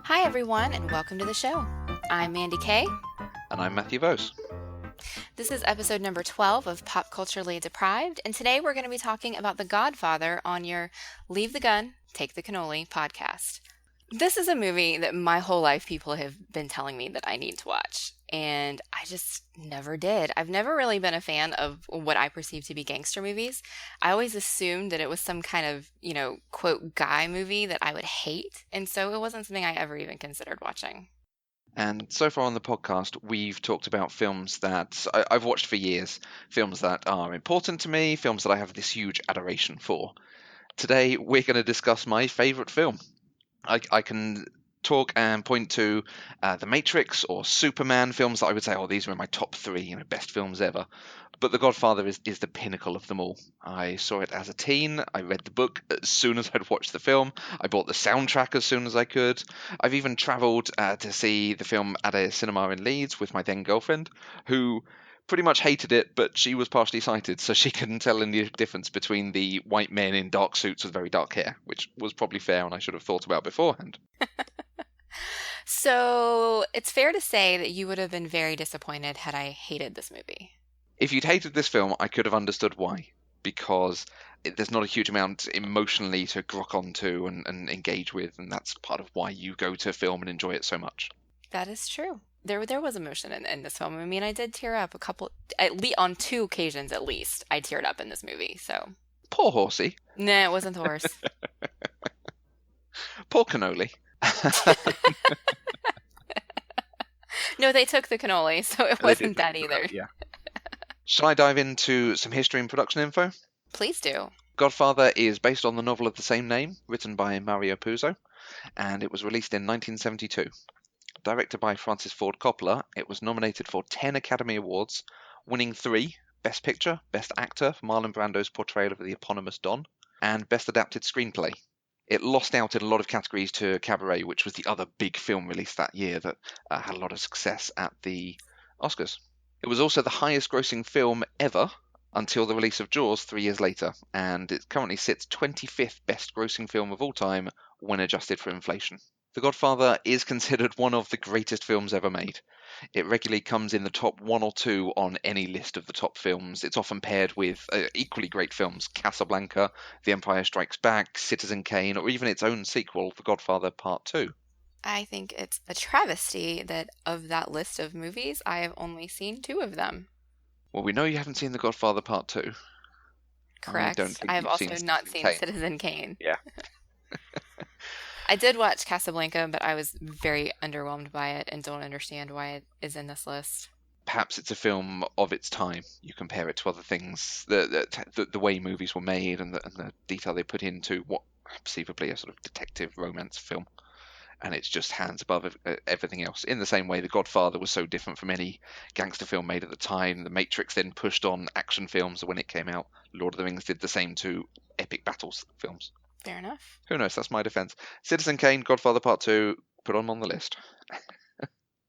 Hi, everyone, and welcome to the show. I'm Mandy Kay. And I'm Matthew Vose. This is episode number 12 of Pop Culturally Deprived, and today we're going to be talking about The Godfather on your Leave the Gun, Take the Cannoli podcast. This is a movie that my whole life people have been telling me that I need to watch, and I just never did. I've never really been a fan of what I perceive to be gangster movies. I always assumed that it was some kind of, quote, guy movie that I would hate, and so it wasn't something I ever even considered watching. And so far on the podcast, we've talked about films that I've watched for years, films that are important to me, films that I have this huge adoration for. Today, we're going to discuss my favourite film. I can talk and point to The Matrix or Superman, films that I would say, oh, these are in my top three, best films ever. But The Godfather is the pinnacle of them all. I saw it as a teen. I read the book as soon as I'd watched the film. I bought the soundtrack as soon as I could. I've even travelled to see the film at a cinema in Leeds with my then girlfriend, who pretty much hated it, but she was partially sighted, so she couldn't tell any difference between the white men in dark suits with very dark hair, which was probably fair and I should have thought about beforehand. So it's fair to say that you would have been very disappointed had I hated this movie. If you'd hated this film, I could have understood why, because there's not a huge amount emotionally to grok onto and engage with, and that's part of why you go to film and enjoy it so much. That is true. There was emotion in this film. I mean, I did tear up on two occasions at least. I teared up in this movie, so. Poor Horsey. Nah, it wasn't the horse. Poor Cannoli. No, they took the cannoli, so it wasn't that either. Yeah. Shall I dive into some history and production info? Please do. Godfather is based on the novel of the same name, written by Mario Puzo, and it was released in 1972. Directed by Francis Ford Coppola, it was nominated for 10 Academy Awards, winning 3, Best Picture, Best Actor for Marlon Brando's portrayal of the eponymous Don, and Best Adapted Screenplay. It lost out in a lot of categories to Cabaret, which was the other big film released that year that had a lot of success at the Oscars. It was also the highest grossing film ever until the release of Jaws 3 years later, and it currently sits 25th best grossing film of all time when adjusted for inflation. The Godfather is considered one of the greatest films ever made. It regularly comes in the top 1 or 2 on any list of the top films. It's often paired with equally great films, Casablanca, The Empire Strikes Back, Citizen Kane, or even its own sequel, The Godfather Part 2. I think it's a travesty that of that list of movies, I have only seen 2 of them. Well, we know you haven't seen The Godfather Part 2. Correct. I have also not seen Citizen Kane. Yeah. I did watch Casablanca, but I was very underwhelmed by it and don't understand why it is in this list. Perhaps it's a film of its time. You compare it to other things, the way movies were made and the detail they put into what perceivably a sort of detective romance film. And it's just hands above everything else. In the same way, The Godfather was so different from any gangster film made at the time. The Matrix then pushed on action films when it came out. Lord of the Rings did the same to epic battles films. Fair enough. Who knows? That's my defense. Citizen Kane, Godfather Part 2, put on the list.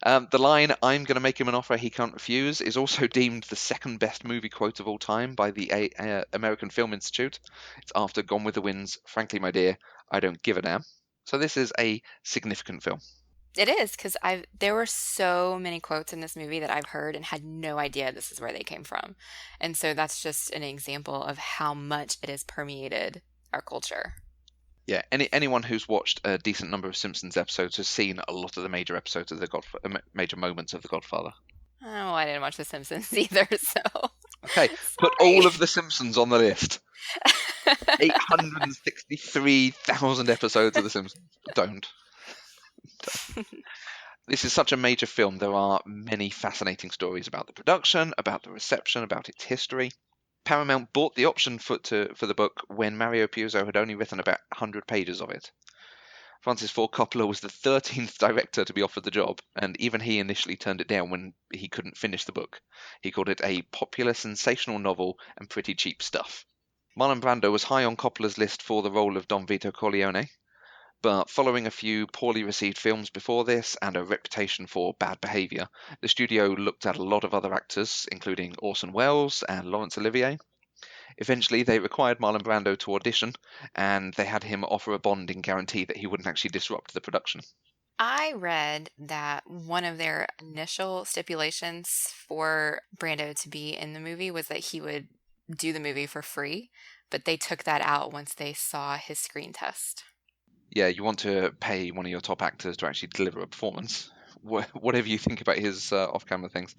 The line, "I'm going to make him an offer he can't refuse," is also deemed the second best movie quote of all time by the American Film Institute. It's after Gone with the Wind's "Frankly, my dear, I don't give a damn." So this is a significant film. It is, because there were so many quotes in this movie that I've heard and had no idea this is where they came from. And so that's just an example of how much it has permeated our culture. Yeah, anyone who's watched a decent number of Simpsons episodes has seen a lot of the major episodes of major moments of The Godfather. Oh, I didn't watch The Simpsons either, so... Okay, put all of the Simpsons on the list. 863,000 episodes of The Simpsons. Don't. This is such a major film. There are many fascinating stories about the production, about the reception, about its history. Paramount bought the option for the book when Mario Puzo had only written about 100 pages of it. Francis Ford Coppola was the 13th director to be offered the job, and even he initially turned it down when he couldn't finish the book. He called it a popular, sensational novel and pretty cheap stuff. Marlon Brando was high on Coppola's list for the role of Don Vito Corleone, but following a few poorly received films before this and a reputation for bad behaviour, the studio looked at a lot of other actors, including Orson Welles and Laurence Olivier. Eventually, they required Marlon Brando to audition, and they had him offer a bonding guarantee that he wouldn't actually disrupt the production. I read that one of their initial stipulations for Brando to be in the movie was that he would do the movie for free, but they took that out once they saw his screen test. Yeah, you want to pay one of your top actors to actually deliver a performance. Whatever you think about his off-camera things,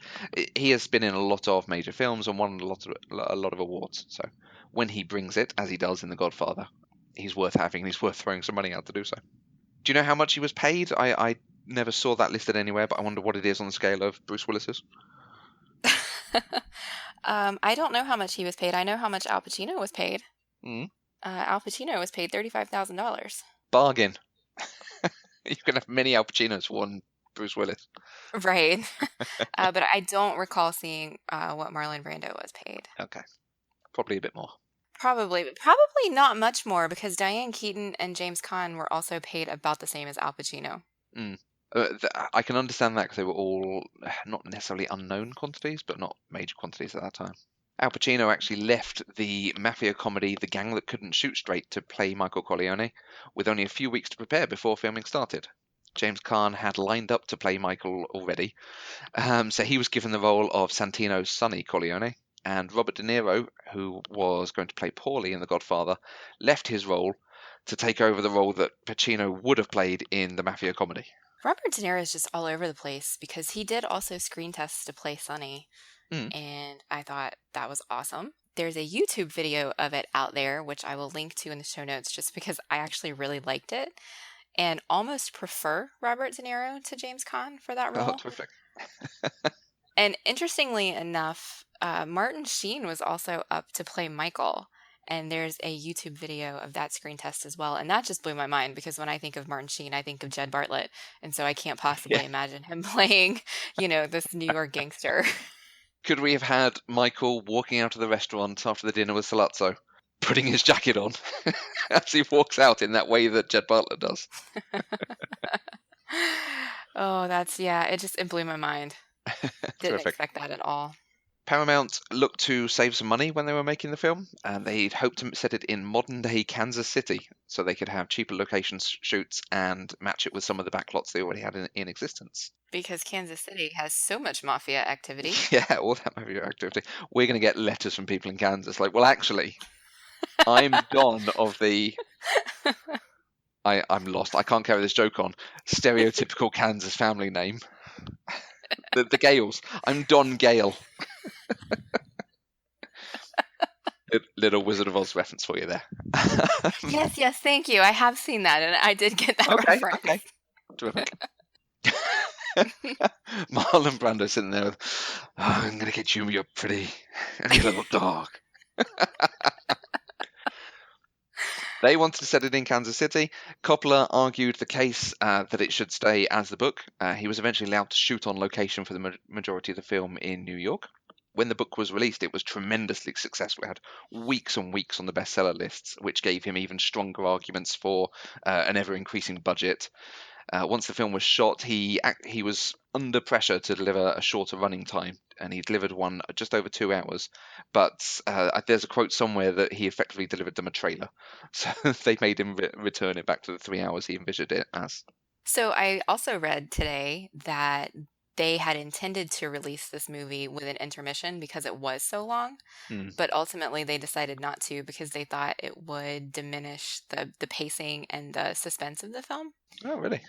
he has been in a lot of major films and won a lot of awards. So when he brings it, as he does in The Godfather, he's worth having. He's worth throwing some money out to do so. Do you know how much he was paid? I never saw that listed anywhere, but I wonder what it is on the scale of Bruce Willis's. I don't know how much he was paid. I know how much Al Pacino was paid. Mm. Al Pacino was paid $35,000. Bargain. You can have many Al Pacinos for one Bruce Willis. Right. But I don't recall seeing what Marlon Brando was paid. Okay, probably a bit more. Probably not much more because Diane Keaton and James Caan were also paid about the same as Al Pacino. Mm. I can understand that because they were all not necessarily unknown quantities, but not major quantities at that time. Al Pacino actually left the mafia comedy The Gang That Couldn't Shoot Straight to play Michael Corleone, with only a few weeks to prepare before filming started. James Caan had lined up to play Michael already, so he was given the role of Santino's Sonny Corleone, and Robert De Niro, who was going to play Paulie in The Godfather, left his role to take over the role that Pacino would have played in the mafia comedy. Robert De Niro is just all over the place because he did also screen tests to play Sonny, Mm. and I thought that was awesome. There's a YouTube video of it out there, which I will link to in the show notes just because I actually really liked it and almost prefer Robert De Niro to James Caan for that Oh, role. terrific. And interestingly enough, Martin Sheen was also up to play Michael. And there's a YouTube video of that screen test as well. And that just blew my mind because when I think of Martin Sheen, I think of Jed Bartlett. And so I can't possibly imagine him playing, this New York gangster. Could we have had Michael walking out of the restaurant after the dinner with Salazzo, putting his jacket on as he walks out in that way that Jed Bartlett does? Oh, it blew my mind. Didn't expect that at all. Paramount looked to save some money when they were making the film, and they'd hoped to set it in modern-day Kansas City so they could have cheaper location shoots and match it with some of the backlots they already had in existence. Because Kansas City has so much mafia activity. Yeah, all that mafia activity. We're going to get letters from people in Kansas like, well, actually, I'm Don of the... I'm lost. I can't carry this joke on. Stereotypical Kansas family name. The Gales. I'm Don Gale. Little Wizard of Oz reference for you there. Yes, thank you. I have seen that, and I did get that reference. Okay. Terrific. Marlon Brando sitting there with, I'm going to get you, you pretty little dog. They wanted to set it in Kansas City. Coppola argued the case that it should stay as the book. He was eventually allowed to shoot on location for the majority of the film in New York. When the book was released, it was tremendously successful. It had weeks and weeks on the bestseller lists, which gave him even stronger arguments for an ever-increasing budget. Once the film was shot, he was under pressure to deliver a shorter running time, and he delivered one just over 2 hours. But there's a quote somewhere that he effectively delivered them a trailer. So they made him return it back to the 3 hours he envisioned it as. So I also read today that they had intended to release this movie with an intermission because it was so long, but ultimately they decided not to because they thought it would diminish the pacing and the suspense of the film. Oh, really?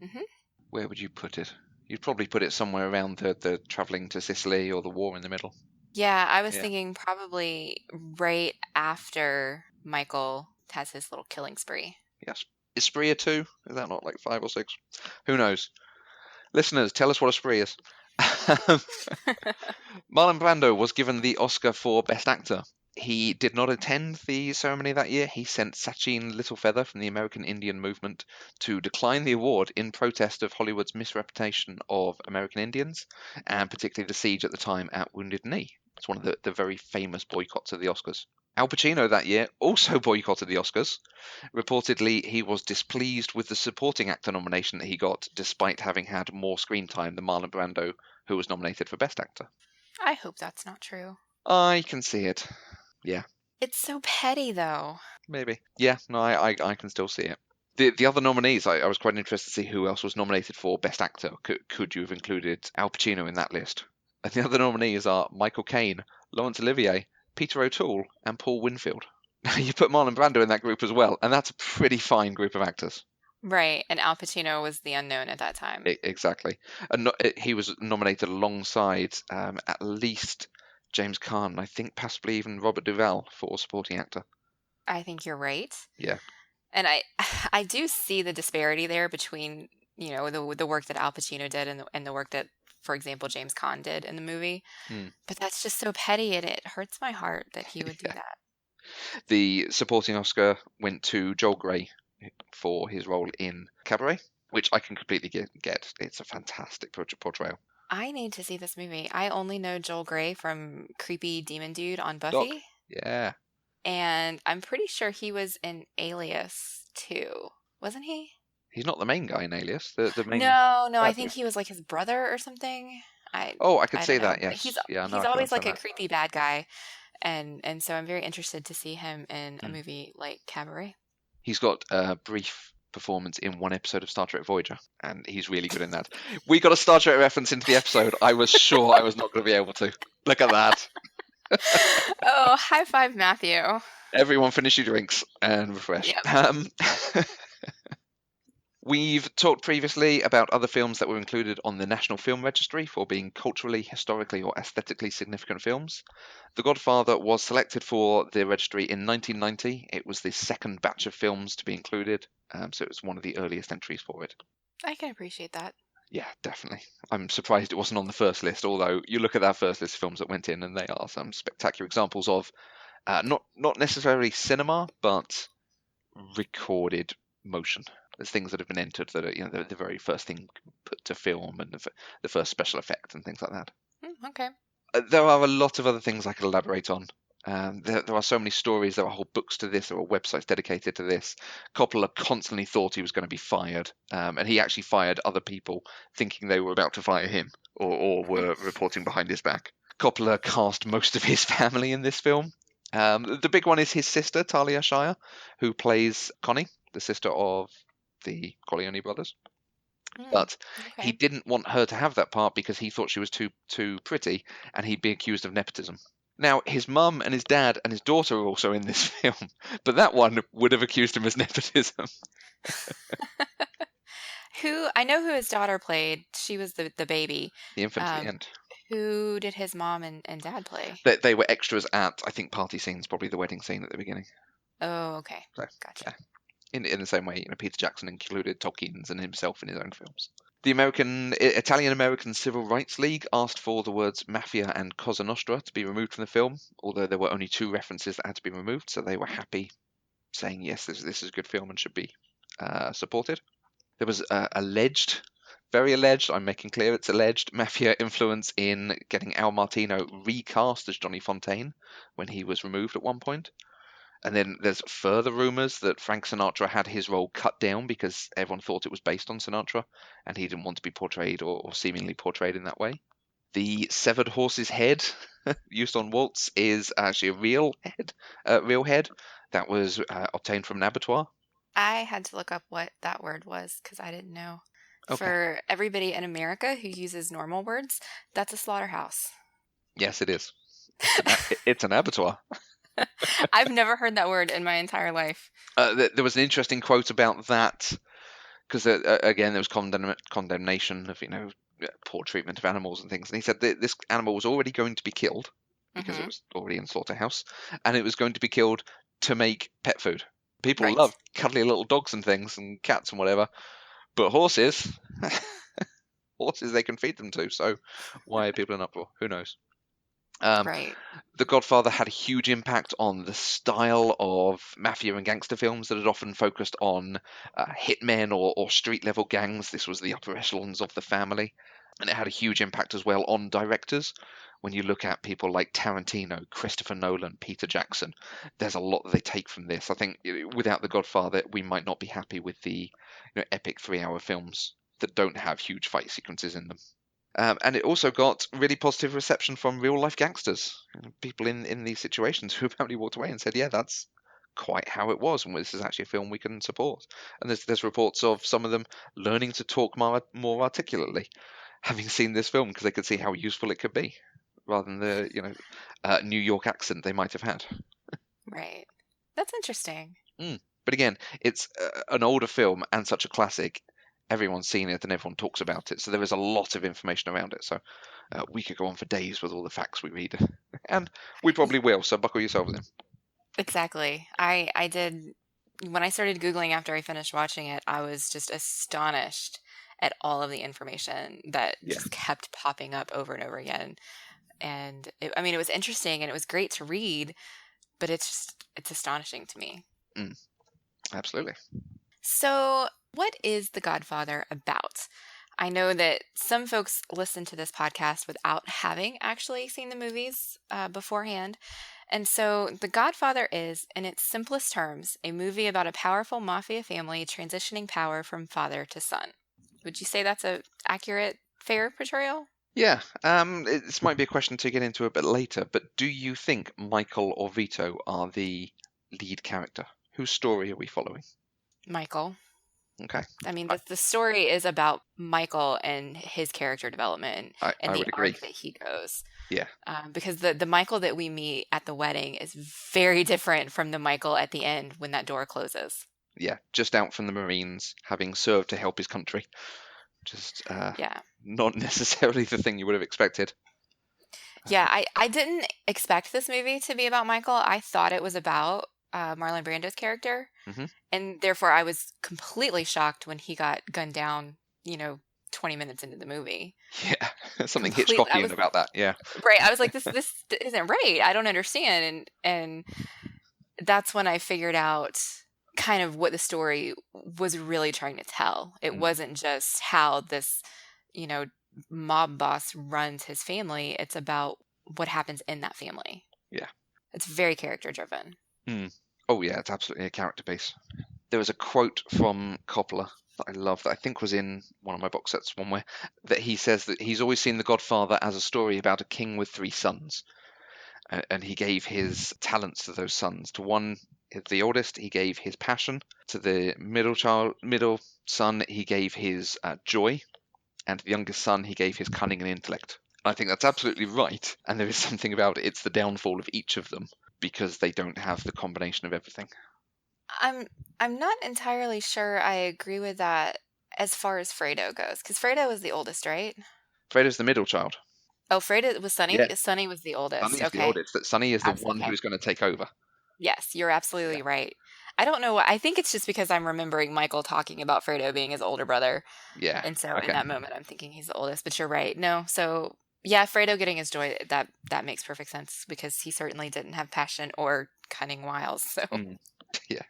Mm-hmm. Where would you put it? You'd probably put it somewhere around the travelling to Sicily or the war in the middle. Yeah, I was thinking probably right after Michael has his little killing spree. Yes. Is spree a 2? Is that not like 5 or 6? Who knows? Listeners, tell us what a spree is. Marlon Brando was given the Oscar for Best Actor. He did not attend the ceremony that year. He sent Sachin Littlefeather from the American Indian movement to decline the award in protest of Hollywood's misrepresentation of American Indians, and particularly the siege at the time at Wounded Knee. It's one of the very famous boycotts of the Oscars. Al Pacino that year also boycotted the Oscars. Reportedly, he was displeased with the supporting actor nomination that he got, despite having had more screen time than Marlon Brando, who was nominated for Best Actor. I hope that's not true. I can see it. Yeah. It's so petty, though. Maybe. Yeah, no, I can still see it. The other nominees, I was quite interested to see who else was nominated for Best Actor. Could you have included Al Pacino in that list? And the other nominees are Michael Caine, Laurence Olivier, Peter O'Toole, and Paul Winfield. You put Marlon Brando in that group as well, and that's a pretty fine group of actors. Right, and Al Pacino was the unknown at that time. Exactly. And he was nominated alongside at least James Caan, and I think possibly even Robert Duvall for supporting actor. I think you're right. Yeah. And I do see the disparity there between, the work that Al Pacino did and the work that, for example, James Caan did in the movie. But that's just so petty, and it hurts my heart that he would do that. The supporting Oscar went to Joel Grey for his role in Cabaret, which I can completely get. It's a fantastic portrayal. I need to see this movie. I only know Joel Grey from creepy demon dude on Doc. Buffy. Yeah. And I'm pretty sure he was in Alias too. Wasn't he? He's not the main guy in Alias. The main. No, I think he was like his brother or something. I could see that. Yes. He's I always like a that. creepy bad guy, and so I'm very interested to see him in a movie like Cabaret. He's got a brief performance in one episode of Star Trek Voyager, and he's really good in that. We got a Star Trek reference into the episode. I was sure I was not going to be able to. Look at that. Oh, high five, Matthew. Everyone finish your drinks and refresh. Yep. We've talked previously about other films that were included on the National Film Registry for being culturally, historically, or aesthetically significant films. The Godfather was selected for the registry in 1990. It was the second batch of films to be included, so it was one of the earliest entries for it. I can appreciate that. Yeah, definitely. I'm surprised it wasn't on the first list, although you look at that first list of films that went in, and they are some spectacular examples of not necessarily cinema, but recorded motion. There's things that have been entered that are the very first thing put to film, and the first special effect and things like that. Okay. There are a lot of other things I could elaborate on. There are so many stories. There are whole books to this. There are websites dedicated to this. Coppola constantly thought he was going to be fired, and he actually fired other people thinking they were about to fire him or were reporting behind his back. Coppola cast most of his family in this film. The big one is his sister, Talia Shire, who plays Connie, the sister of the Corleone brothers. But he didn't want her to have that part because he thought she was too pretty, and he'd be accused of nepotism. Now, his mum and his dad and his daughter are also in this film, but that one would have accused him as nepotism. I know who his daughter played. She was the baby. The infant at the end. Who did his mom and dad play? They were extras at, I think, party scenes, probably the wedding scene at the beginning. Oh, okay. So, gotcha. Yeah. In the same way, Peter Jackson included Tolkien's and himself in his own films. The Italian-American Civil Rights League asked for the words mafia and Cosa Nostra to be removed from the film, although there were only 2 references that had to be removed, so they were happy, saying, yes, this is a good film and should be supported. There was very alleged, I'm making clear it's alleged, mafia influence in getting Al Martino recast as Johnny Fontaine when he was removed at one point. And then there's further rumours that Frank Sinatra had his role cut down because everyone thought it was based on Sinatra, and he didn't want to be portrayed or seemingly portrayed in that way. The severed horse's head used on Waltz is actually a real head that was obtained from an abattoir. I had to look up what that word was because I didn't know. Okay. For everybody in America who uses normal words, that's a slaughterhouse. Yes, it is. It's an abattoir. I've never heard that word in my entire life. There was an interesting quote about that because, again, there was condemnation of, poor treatment of animals and things. And he said that this animal was already going to be killed because it was already in slaughterhouse, and it was going to be killed to make pet food. People love cuddly little dogs and things and cats and whatever, but horses, they can feed them to. So why are people in uproar? Who knows? Right. The Godfather had a huge impact on the style of mafia and gangster films that had often focused on hitmen or street-level gangs. This was the upper echelons of the family. And it had a huge impact as well on directors. When you look at people like Tarantino, Christopher Nolan, Peter Jackson, there's a lot that they take from this. I think without The Godfather, we might not be happy with the epic 3-hour films that don't have huge fight sequences in them. And it also got really positive reception from real-life gangsters, people in these situations who apparently walked away and said, yeah, that's quite how it was, and this is actually a film we can support. And there's reports of some of them learning to talk more articulately, having seen this film, because they could see how useful it could be, rather than the New York accent they might have had. Right. That's interesting. But again, it's an older film and such a classic. Everyone's seen it and everyone talks about it, so there is a lot of information around it. So we could go on for days with all the facts we read, and we probably will. So buckle yourselves in. Exactly. I did, when I started Googling after I finished watching it, I was just astonished at all of the information that just kept popping up over and over again. And it was interesting and it was great to read, but it's astonishing to me. Absolutely. So, what is The Godfather about? I know that some folks listen to this podcast without having actually seen the movies beforehand. And so, The Godfather is, in its simplest terms, a movie about a powerful mafia family transitioning power from father to son. Would you say that's a accurate, fair portrayal? Yeah, this might be a question to get into a bit later, but do you think Michael or Vito are the lead character? Whose story are we following? Michael. Okay. I mean, the story is about Michael and his character development and I the would agree. arc that he goes. Yeah. Because the Michael that we meet at the wedding is very different from the Michael at the end when that door closes. Yeah, just out from the Marines, having served to help his country. Just not necessarily the thing you would have expected. Yeah, I didn't expect this movie to be about Michael. I thought it was about Marlon Brando's character. Mm-hmm. And therefore, I was completely shocked when he got gunned down, 20 minutes into the movie. Yeah, something Hitchcockian about that, yeah. Right, I was like, this isn't right. I don't understand. And that's when I figured out kind of what the story was really trying to tell. It wasn't just how this, mob boss runs his family. It's about what happens in that family. Yeah. It's very character driven. Oh yeah, it's absolutely a character piece. There was a quote from Coppola that I love that I think was in one of my box sets somewhere, that he says that he's always seen The Godfather as a story about a king with 3 sons. And he gave his talents to those sons. To one, the oldest, he gave his passion. To the middle son, he gave his joy. And to the youngest son, he gave his cunning and intellect. I think that's absolutely right. And there is something about it. It's the downfall of each of them because they don't have the combination of everything. I'm not entirely sure I agree with that as far as Fredo goes, because Fredo was the oldest, right? Fredo's the middle child. Oh, Fredo was Sonny? Yeah. Sonny was the oldest. Sonny's the oldest. That Sonny is the one who's going to take over. Yes, you're absolutely right. I don't know. I think it's just because I'm remembering Michael talking about Fredo being his older brother. Yeah. And so in that moment, I'm thinking he's the oldest. But you're right. No. So yeah, Fredo getting his joy, that makes perfect sense because he certainly didn't have passion or cunning wiles. So yeah.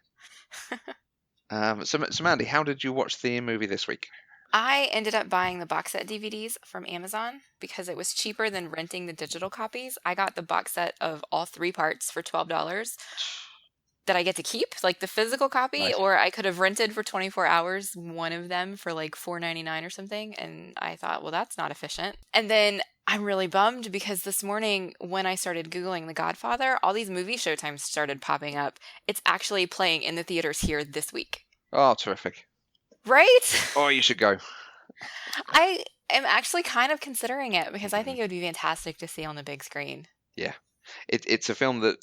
So Mandy, how did you watch the movie this week? I ended up buying the box set DVDs from Amazon because it was cheaper than renting the digital copies. I got the box set of all 3 parts for $12 that I get to keep, like the physical copy, nice. Or I could have rented for 24 hours one of them for like $4.99 or something. And I thought, well, that's not efficient. And then I'm really bummed because this morning when I started Googling The Godfather, all these movie showtimes started popping up. It's actually playing in the theaters here this week. Oh, terrific. Right? Oh, you should go. I am actually kind of considering it because I think it would be fantastic to see on the big screen. Yeah. It's a film that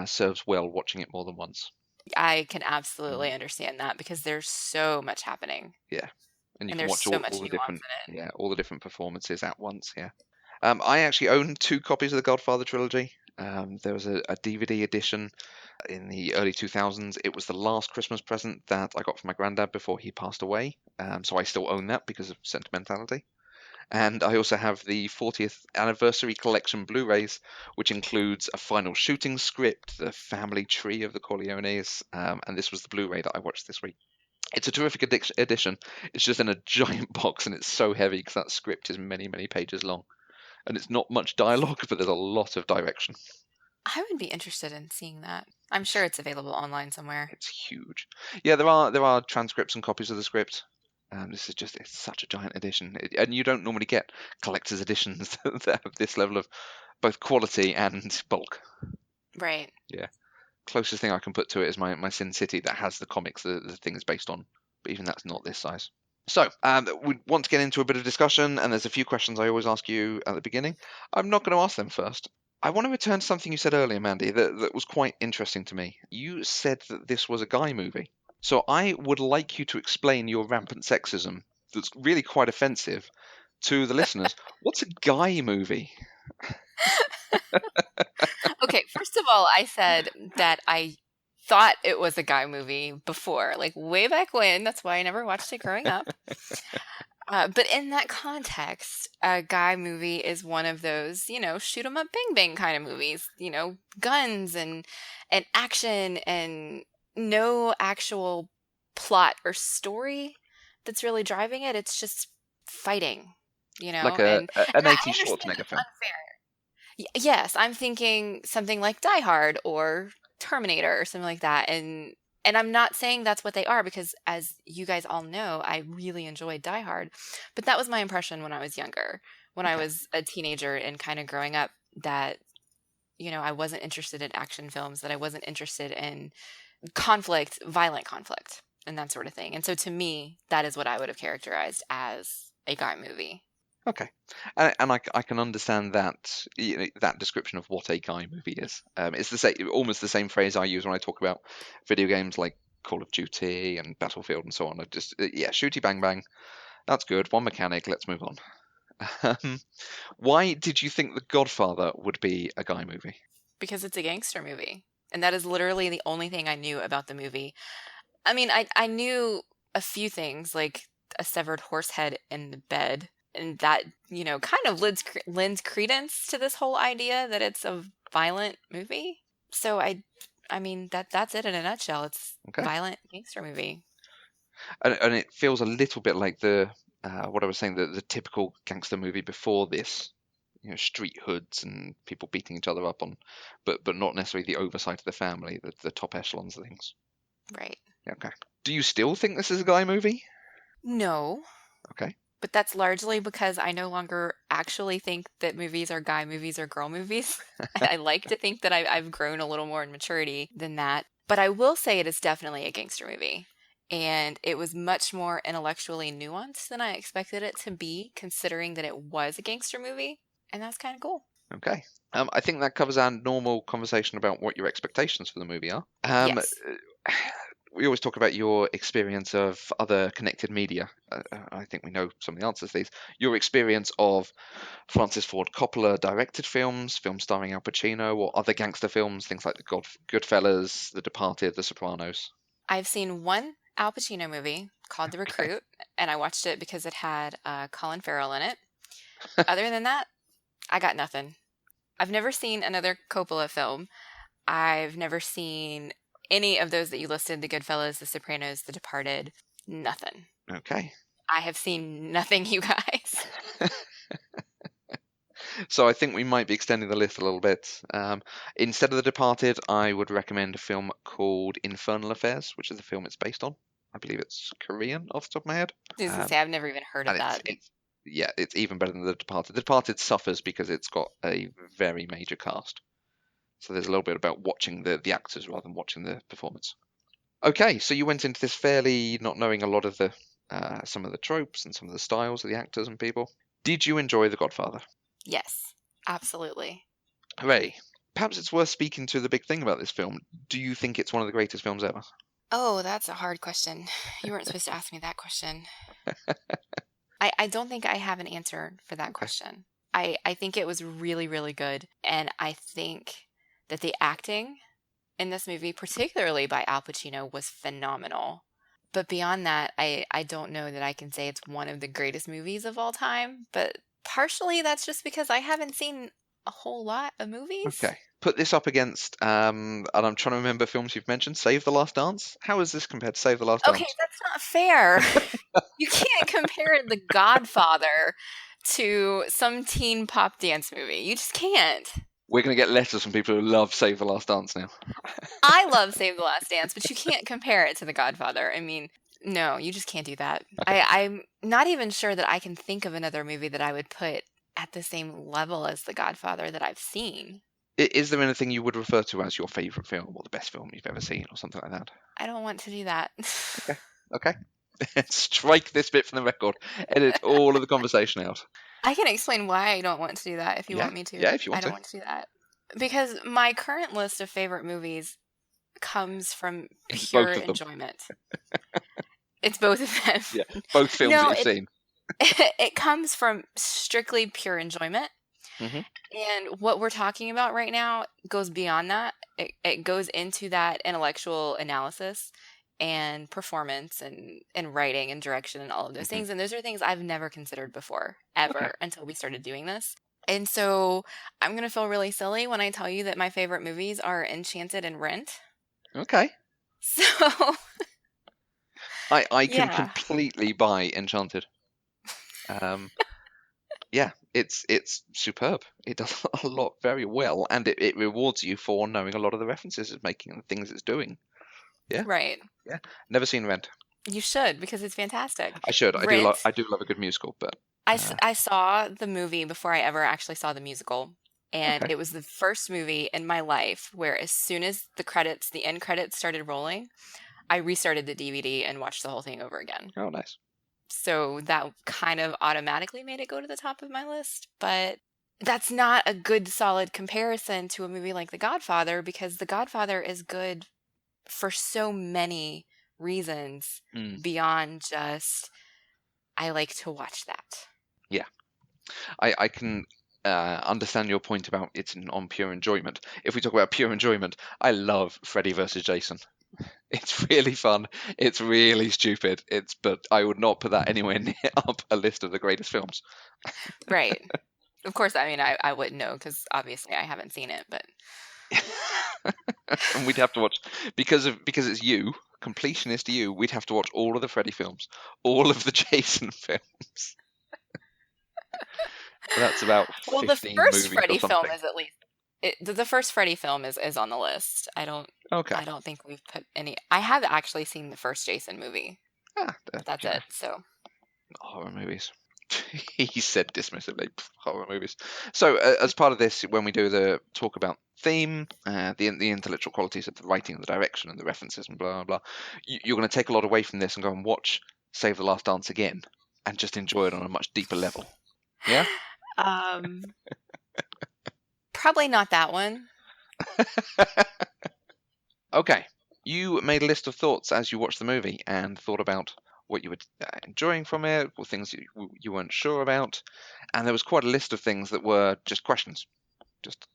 serves well watching it more than once. I can absolutely understand that because there's so much happening. Yeah. And you can there's watch so all much the different in it. Yeah, all the different performances at once, yeah. I actually own 2 copies of the Godfather trilogy. There was a DVD edition in the early 2000s. It was the last Christmas present that I got from my granddad before he passed away. So I still own that because of sentimentality. And I also have the 40th anniversary collection Blu-rays, which includes a final shooting script, the family tree of the Corleones, and this was the Blu-ray that I watched this week. It's a terrific edition. It's just in a giant box, and it's so heavy because that script is many, many pages long. And it's not much dialogue, but there's a lot of direction. I would be interested in seeing that. I'm sure it's available online somewhere. It's huge. Yeah, there are transcripts and copies of the script. It's such a giant edition. And you don't normally get collector's editions that have this level of both quality and bulk. Right. Yeah. closest thing I can put to it is my Sin City that has the comics the thing is based on, but even that's not this size. So we want to get into a bit of discussion, and there's a few questions I always ask you at the beginning. I'm not going to ask them first. I want to return to something you said earlier, Mandy, that was quite interesting to me. You said that this was a guy movie. So I would like you to explain your rampant sexism that's really quite offensive to the listeners. What's a guy movie? Okay, first of all, I said that I thought it was a guy movie before, like way back when. That's why I never watched it growing up. But in that context, a guy movie is one of those, shoot 'em up, bang bang kind of movies. Guns and action and no actual plot or story that's really driving it. It's just fighting, Like and an I 80s understand Schwarzenegger it's film. unfair. Yes, I'm thinking something like Die Hard or Terminator or something like that. And I'm not saying that's what they are because as you guys all know, I really enjoyed Die Hard. But that was my impression when I was younger, when I was a teenager and kind of growing up that, I wasn't interested in action films, that I wasn't interested in conflict, violent conflict, and that sort of thing. And so to me, that is what I would have characterized as a guy movie. Okay, and I can understand that that description of what a guy movie is. It's the same, almost the same phrase I use when I talk about video games like Call of Duty and Battlefield and so on. I just shooty bang bang, that's good. One mechanic, let's move on. Why did you think The Godfather would be a guy movie? Because it's a gangster movie, and that is literally the only thing I knew about the movie. I mean, I knew a few things like a severed horse head in the bed. And that, kind of lends credence to this whole idea that it's a violent movie. So I mean, that's it in a nutshell. It's a violent gangster movie. And it feels a little bit like what I was saying, the typical gangster movie before this. Street hoods and people beating each other up on, but not necessarily the oversight of the family, the top echelons of things. Right. Okay. Do you still think this is a guy movie? No. Okay. But that's largely because I no longer actually think that movies are guy movies or girl movies. I like to think that I've grown a little more in maturity than that. But I will say it is definitely a gangster movie. And it was much more intellectually nuanced than I expected it to be, considering that it was a gangster movie. And that's kind of cool. Okay. I think that covers our normal conversation about what your expectations for the movie are. Yes. We always talk about your experience of other connected media. I think we know some of the answers to these. Your experience of Francis Ford Coppola directed films starring Al Pacino, or other gangster films, things like the Goodfellas, The Departed, The Sopranos. I've seen one Al Pacino movie called The Recruit, and I watched it because it had Colin Farrell in it. Other than that, I got nothing. I've never seen another Coppola film. I've never seen any of those that you listed, The Goodfellas, The Sopranos, The Departed, nothing. Okay. I have seen nothing, you guys. So I think we might be extending the list a little bit. Instead of The Departed, I would recommend a film called Infernal Affairs, which is the film it's based on. I believe it's Korean off the top of my head. I've never even heard of that. It's even better than The Departed. The Departed suffers because it's got a very major cast. So there's a little bit about watching the actors rather than watching the performance. Okay, so you went into this fairly not knowing a lot of the some of the tropes and some of the styles of the actors and people. Did you enjoy The Godfather? Yes, absolutely. Hooray. Perhaps it's worth speaking to the big thing about this film. Do you think it's one of the greatest films ever? Oh, that's a hard question. You weren't supposed to ask me that question. I don't think I have an answer for that question. I think it was really, really good. And I think that the acting in this movie, particularly by Al Pacino, was phenomenal. But beyond that, I don't know that I can say it's one of the greatest movies of all time. But partially that's just because I haven't seen a whole lot of movies. Okay. Put this up against, and I'm trying to remember films you've mentioned, Save the Last Dance. How is this compared to Save the Last Dance? Okay, that's not fair. You can't compare The Godfather to some teen pop dance movie. You just can't. We're going to get letters from people who love Save the Last Dance now. I love Save the Last Dance, but you can't compare it to The Godfather. I mean, no, you just can't do that. I'm not even sure that I can think of another movie that I would put at the same level as The Godfather that I've seen. Is there anything you would refer to as your favourite film or the best film you've ever seen or something like that? I don't want to do that. Okay. Strike this bit from the record. Edit all of the conversation out. I can explain why I don't want to do that if you want me to. Yeah, if you want I don't to. want to do that. Because my current list of favorite movies comes from pure enjoyment. It's both of them. Yeah, both films that you've seen. It comes from strictly pure enjoyment. Mm-hmm. And what we're talking about right now goes beyond that. It goes into that intellectual analysis and performance and writing and direction and all of those things. And those are things I've never considered before, ever, until we started doing this. And so I'm going to feel really silly when I tell you that my favorite movies are Enchanted and Rent. Okay. So I can completely buy Enchanted. Yeah, it's superb. It does a lot very well, and it rewards you for knowing a lot of the references it's making and the things it's doing. Yeah. Right. Yeah. Never seen Rent. You should, because it's fantastic. I should. Rent, I do love a good musical, but I saw the movie before I ever actually saw the musical. And it was the first movie in my life where as soon as the end credits started rolling, I restarted the DVD and watched the whole thing over again. Oh, nice. So that kind of automatically made it go to the top of my list. But that's not a good, solid comparison to a movie like The Godfather, because The Godfather is good for so many reasons beyond just, I like to watch that. Yeah. I can understand your point about it's on pure enjoyment. If we talk about pure enjoyment, I love Freddy versus Jason. It's really fun. It's really stupid. But I would not put that anywhere near up a list of the greatest films. Right. Of course, I mean, I wouldn't know because obviously I haven't seen it, but and we'd have to watch because it's you, completionist you. We'd have to watch all of the Freddy films, all of the Jason films. That's about 15 the first Freddy film is at least the first Freddy film is on the list. I don't think we've put any. I have actually seen the first Jason movie. That's it. So horror movies. He said dismissively, horror movies. So as part of this, when we do the talk about theme, the intellectual qualities of the writing and the direction and the references and blah, blah, blah, you're going to take a lot away from this and go and watch Save the Last Dance again and just enjoy it on a much deeper level. Yeah? Probably not that one. Okay. You made a list of thoughts as you watched the movie and thought about what you were enjoying from it, or things you weren't sure about. And there was quite a list of things that were just questions. Just,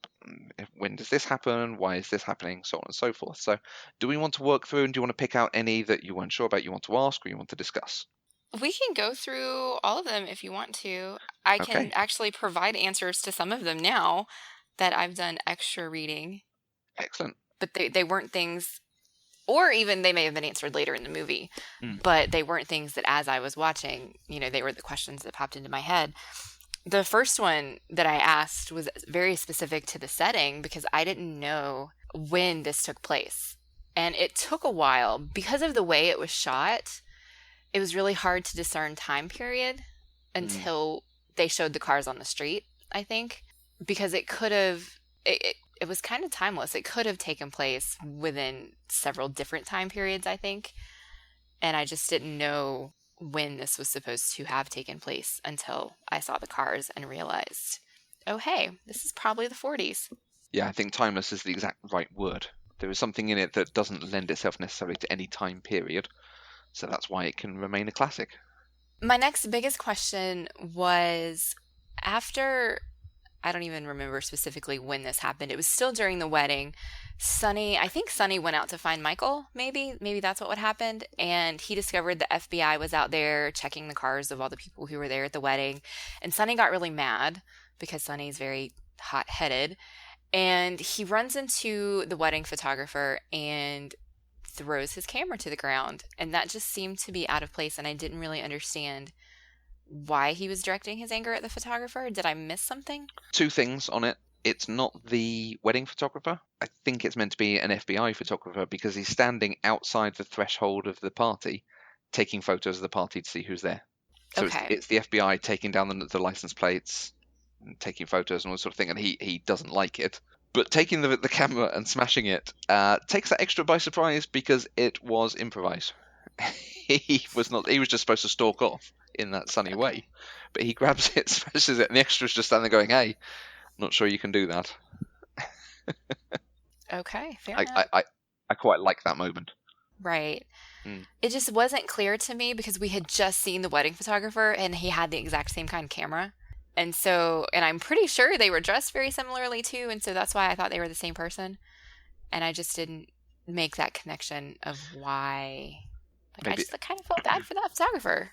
when does this happen? Why is this happening? So on and so forth. So do we want to work through, and do you want to pick out any that you weren't sure about, you want to ask, or you want to discuss? We can go through all of them if you want to. I can actually provide answers to some of them now that I've done extra reading. Excellent. But they weren't things, or even they may have been answered later in the movie, but they weren't things that as I was watching, they were the questions that popped into my head. The first one that I asked was very specific to the setting because I didn't know when this took place. And it took a while because of the way it was shot. It was really hard to discern time period until they showed the cars on the street, I think, because it could have, it was kind of timeless. It could have taken place within several different time periods, I think. And I just didn't know when this was supposed to have taken place until I saw the cars and realized, oh, hey, this is probably the 40s. Yeah, I think timeless is the exact right word. There is something in it that doesn't lend itself necessarily to any time period. So that's why it can remain a classic. My next biggest question was after, I don't even remember specifically when this happened. It was still during the wedding. I think Sonny went out to find Michael, maybe that's what happened. And he discovered the FBI was out there checking the cars of all the people who were there at the wedding. And Sonny got really mad because Sonny's very hot-headed. And he runs into the wedding photographer and throws his camera to the ground, and that just seemed to be out of place, and I didn't really understand why he was directing his anger at the photographer. Did I miss something? Two things on it. It's not the wedding photographer. I think it's meant to be an FBI photographer because he's standing outside the threshold of the party taking photos of the party to see who's there. So it's the FBI taking down the license plates and taking photos and all that sort of thing, and he doesn't like it. But taking the camera and smashing it takes that extra by surprise because it was improvised. He was just supposed to stalk off in that sunny way, but he grabs it, smashes it, and the extra's just standing there going, "Hey, not sure you can do that." Okay, fair I, enough. I quite like that moment. Right. Mm. It just wasn't clear to me because we had just seen the wedding photographer and he had the exact same kind of camera. And so, and I'm pretty sure they were dressed very similarly too. And so that's why I thought they were the same person. And I just didn't make that connection of why. Like, I Maybe just kind of felt bad for that photographer.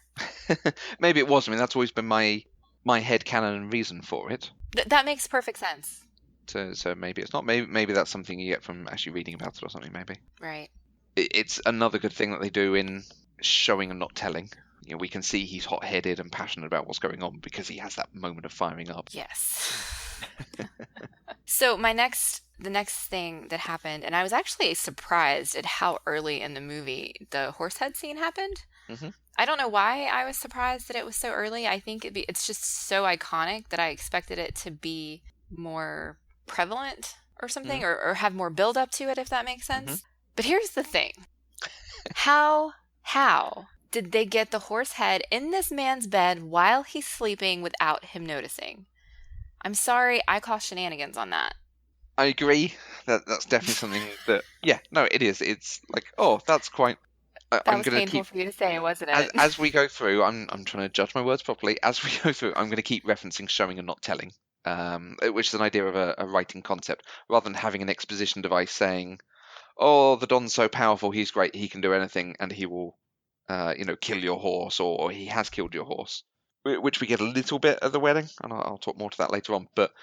maybe it was. I mean, that's always been my headcanon and reason for it. That makes perfect sense. So maybe it's not. Maybe that's something you get from actually reading about it or something. Maybe. Right. It's another good thing that they do in showing and not telling. You know, we can see he's hot-headed and passionate about what's going on because he has that moment of firing up. Yes. So the next thing that happened, and I was actually surprised at how early in the movie the horsehead scene happened. Mm-hmm. I don't know why I was surprised that it was so early. I think it's just so iconic that I expected it to be more prevalent or something, or have more build up to it, if that makes sense. Mm-hmm. But here's the thing. How did they get the horse head in this man's bed while he's sleeping without him noticing? I'm sorry, I call shenanigans on that. I agree. That's definitely something that. Yeah, no, it is. It's like, oh, that's quite. That I'm was going to painful keep. for you to say, wasn't it? As we go through, I'm trying to judge my words properly. As we go through, I'm going to keep referencing showing and not telling, which is an idea of a writing concept, rather than having an exposition device saying, "Oh, the Don's so powerful, he's great, he can do anything, and he will, kill your horse, or he has killed your horse," which we get a little bit at the wedding, and I'll talk more to that later on. But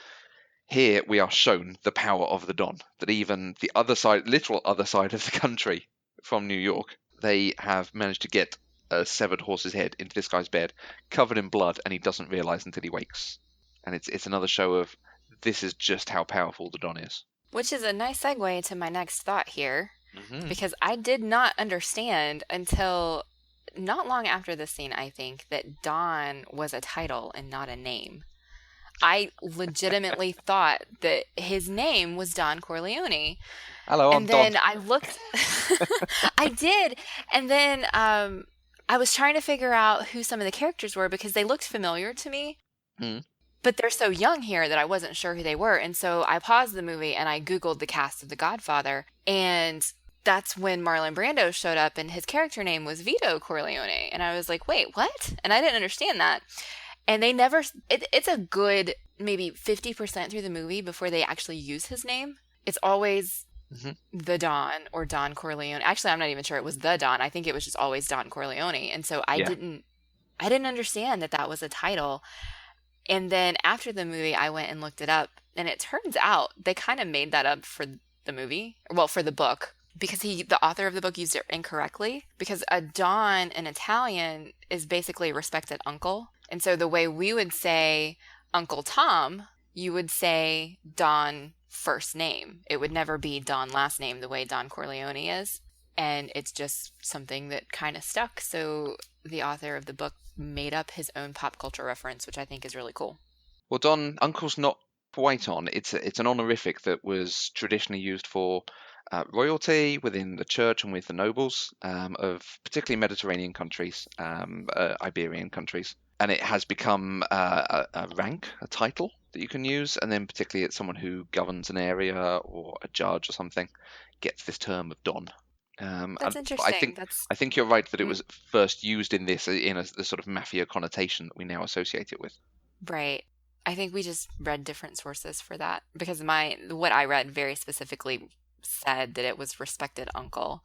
here we are shown the power of the Don, that even the other side, literal other side of the country from New York, they have managed to get a severed horse's head into this guy's bed, covered in blood, and he doesn't realize until he wakes. And it's another show of this is just how powerful the Don is. Which is a nice segue to my next thought here, Mm-hmm. because I did not understand until not long after this scene, I think, that Don was a title and not a name. I legitimately thought that his name was Don Corleone. Hello, I'm And Don. then I looked, I did. And then I was trying to figure out who some of the characters were because they looked familiar to me. Mm. But they're so young here that I wasn't sure who they were. And so I paused the movie and I Googled the cast of The Godfather. And that's when Marlon Brando showed up and his character name was Vito Corleone. And I was like, wait, what? And I didn't understand that. And they never, it's a good maybe 50% through the movie before they actually use his name. It's always the Don or Don Corleone. Actually, I'm not even sure it was the Don. I think it was just always Don Corleone. And so I didn't understand that that was a title. And then after the movie, I went and looked it up. And it turns out they kind of made that up for the movie, well, for the book. Because the author of the book used it incorrectly. Because a Don in Italian is basically respected uncle. And so the way we would say Uncle Tom, you would say Don first name. It would never be Don last name the way Don Corleone is. And it's just something that kind of stuck. So the author of the book made up his own pop culture reference, which I think is really cool. Well, Don, uncle's not quite on. It's an honorific that was traditionally used for royalty within the church and with the nobles of particularly Mediterranean countries, Iberian countries. And it has become a rank, a title that you can use. And then particularly it's someone who governs an area or a judge or something gets this term of Don. That's interesting. I think you're right that it was first used in this in the sort of mafia connotation that we now associate it with. Right. I think we just read different sources for that because what I read very specifically said that it was respected uncle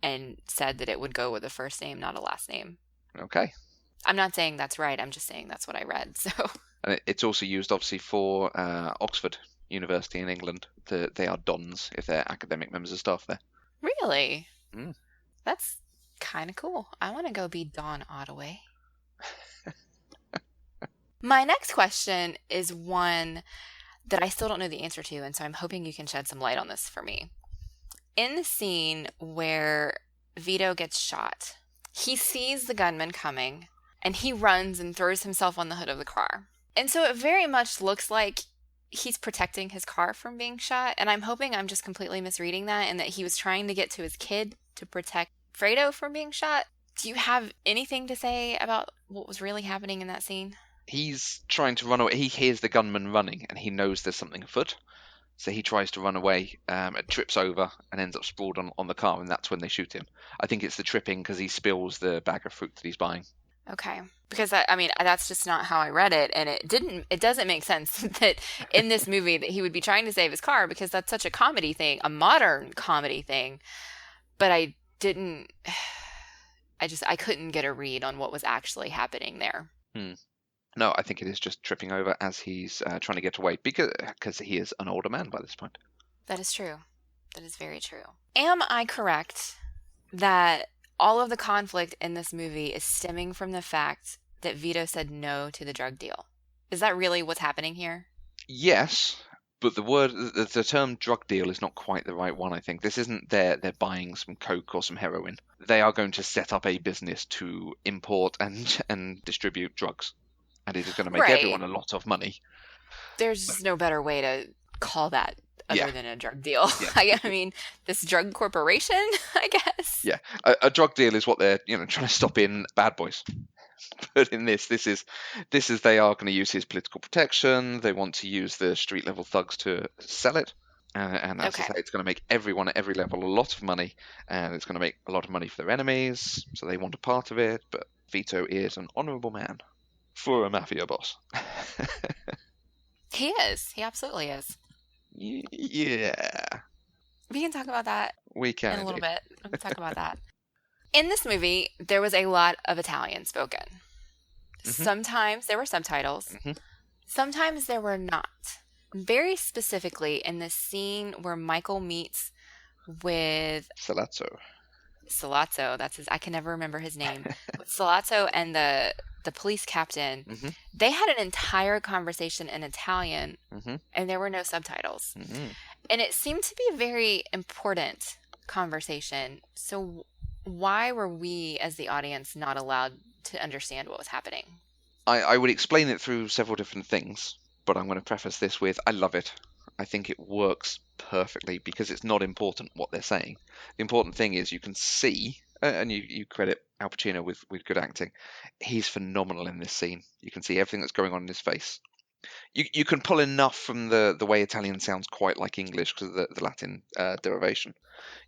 and said that it would go with a first name, not a last name. Okay. I'm not saying that's right. I'm just saying that's what I read. So. And it's also used obviously for Oxford University in England. They are Dons if they're academic members of staff there. Really? Mm. That's kind of cool. I want to go be Don Ottaway. My next question is one that I still don't know the answer to, and so I'm hoping you can shed some light on this for me. In the scene where Vito gets shot, he sees the gunman coming, and he runs and throws himself on the hood of the car. And so it very much looks like he's protecting his car from being shot. And I'm hoping I'm just completely misreading that and that he was trying to get to his kid to protect Fredo from being shot. Do you have anything to say about what was really happening in that scene? He's trying to run away. He hears the gunman running, and he knows there's something afoot. So he tries to run away, and trips over, and ends up sprawled on the car, and that's when they shoot him. I think it's the tripping because he spills the bag of fruit that he's buying. Okay. Because I mean, that's just not how I read it. And it doesn't make sense that in this movie that he would be trying to save his car because that's such a comedy thing, a modern comedy thing. But I didn't, I couldn't get a read on what was actually happening there. No, I think it is just tripping over as he's trying to get away because he is an older man by this point. That is true. That is very true. Am I correct that all of the conflict in this movie is stemming from the fact that Vito said no to the drug deal? Is that really what's happening here? Yes, but the term drug deal is not quite the right one, I think. This isn't they're buying some coke or some heroin. They are going to set up a business to import and distribute drugs. And it is going to make everyone a lot of money. There's just no better way to call that other than a drug deal. Yeah. I mean, this drug corporation, I guess. Yeah, a drug deal is what they're trying to stop in Bad Boys. But in this is they are going to use his political protection. They want to use the street level thugs to sell it, and as I say, it's going to make everyone at every level a lot of money, and it's going to make a lot of money for their enemies. So they want a part of it. But Vito is an honourable man for a mafia boss. He is. He absolutely is. Yeah. We can talk about that in a little bit. We'll talk about that. In this movie, there was a lot of Italian spoken. Mm-hmm. Sometimes there were subtitles. Mm-hmm. Sometimes there were not. Very specifically in the scene where Michael meets with Salazzo, that's his, I can never remember his name. Salazzo and the police captain, mm-hmm. they had an entire conversation in Italian, mm-hmm. and there were no subtitles. Mm-hmm. And it seemed to be a very important conversation. So why were we as the audience not allowed to understand what was happening? I would explain it through several different things, but I'm going to preface this with I love it. I think it works perfectly because it's not important what they're saying. The important thing is you can see, and you credit Al Pacino with good acting, he's phenomenal in this scene. You can see everything that's going on in his face. You can pull enough from the way Italian sounds quite like English because of the Latin derivation.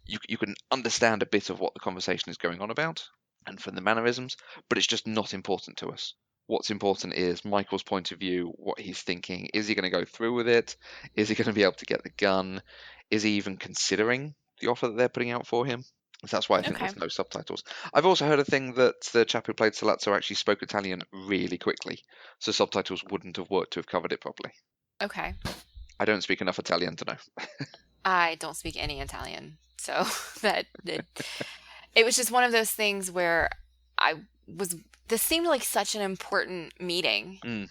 You can understand a bit of what the conversation is going on about and from the mannerisms, but it's just not important to us. What's important is Michael's point of view, what he's thinking. Is he going to go through with it? Is he going to be able to get the gun? Is he even considering the offer that they're putting out for him? That's why I think there's no subtitles. I've also heard a thing that the chap who played Salazzo actually spoke Italian really quickly, so subtitles wouldn't have worked to have covered it properly. Okay. I don't speak enough Italian to know. I don't speak any Italian, so it was just one of those things where this seemed like such an important meeting,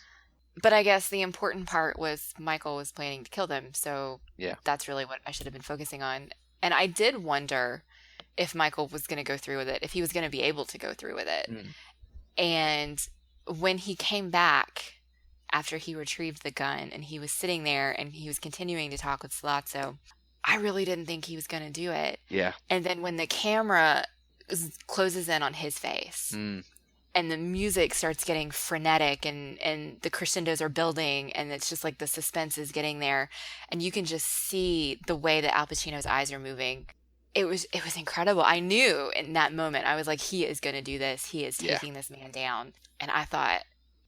but I guess the important part was Michael was planning to kill them, so that's really what I should have been focusing on. And I did wonder if Michael was going to go through with it, if he was going to be able to go through with it. And when he came back after he retrieved the gun and he was sitting there and he was continuing to talk with Salazzo, I really didn't think he was going to do it. Yeah. And then when the camera closes in on his face and the music starts getting frenetic and the crescendos are building and it's just like the suspense is getting there and you can just see the way that Al Pacino's eyes are moving. It was incredible. I knew in that moment, I was like, he is going to do this. He is taking this man down. And I thought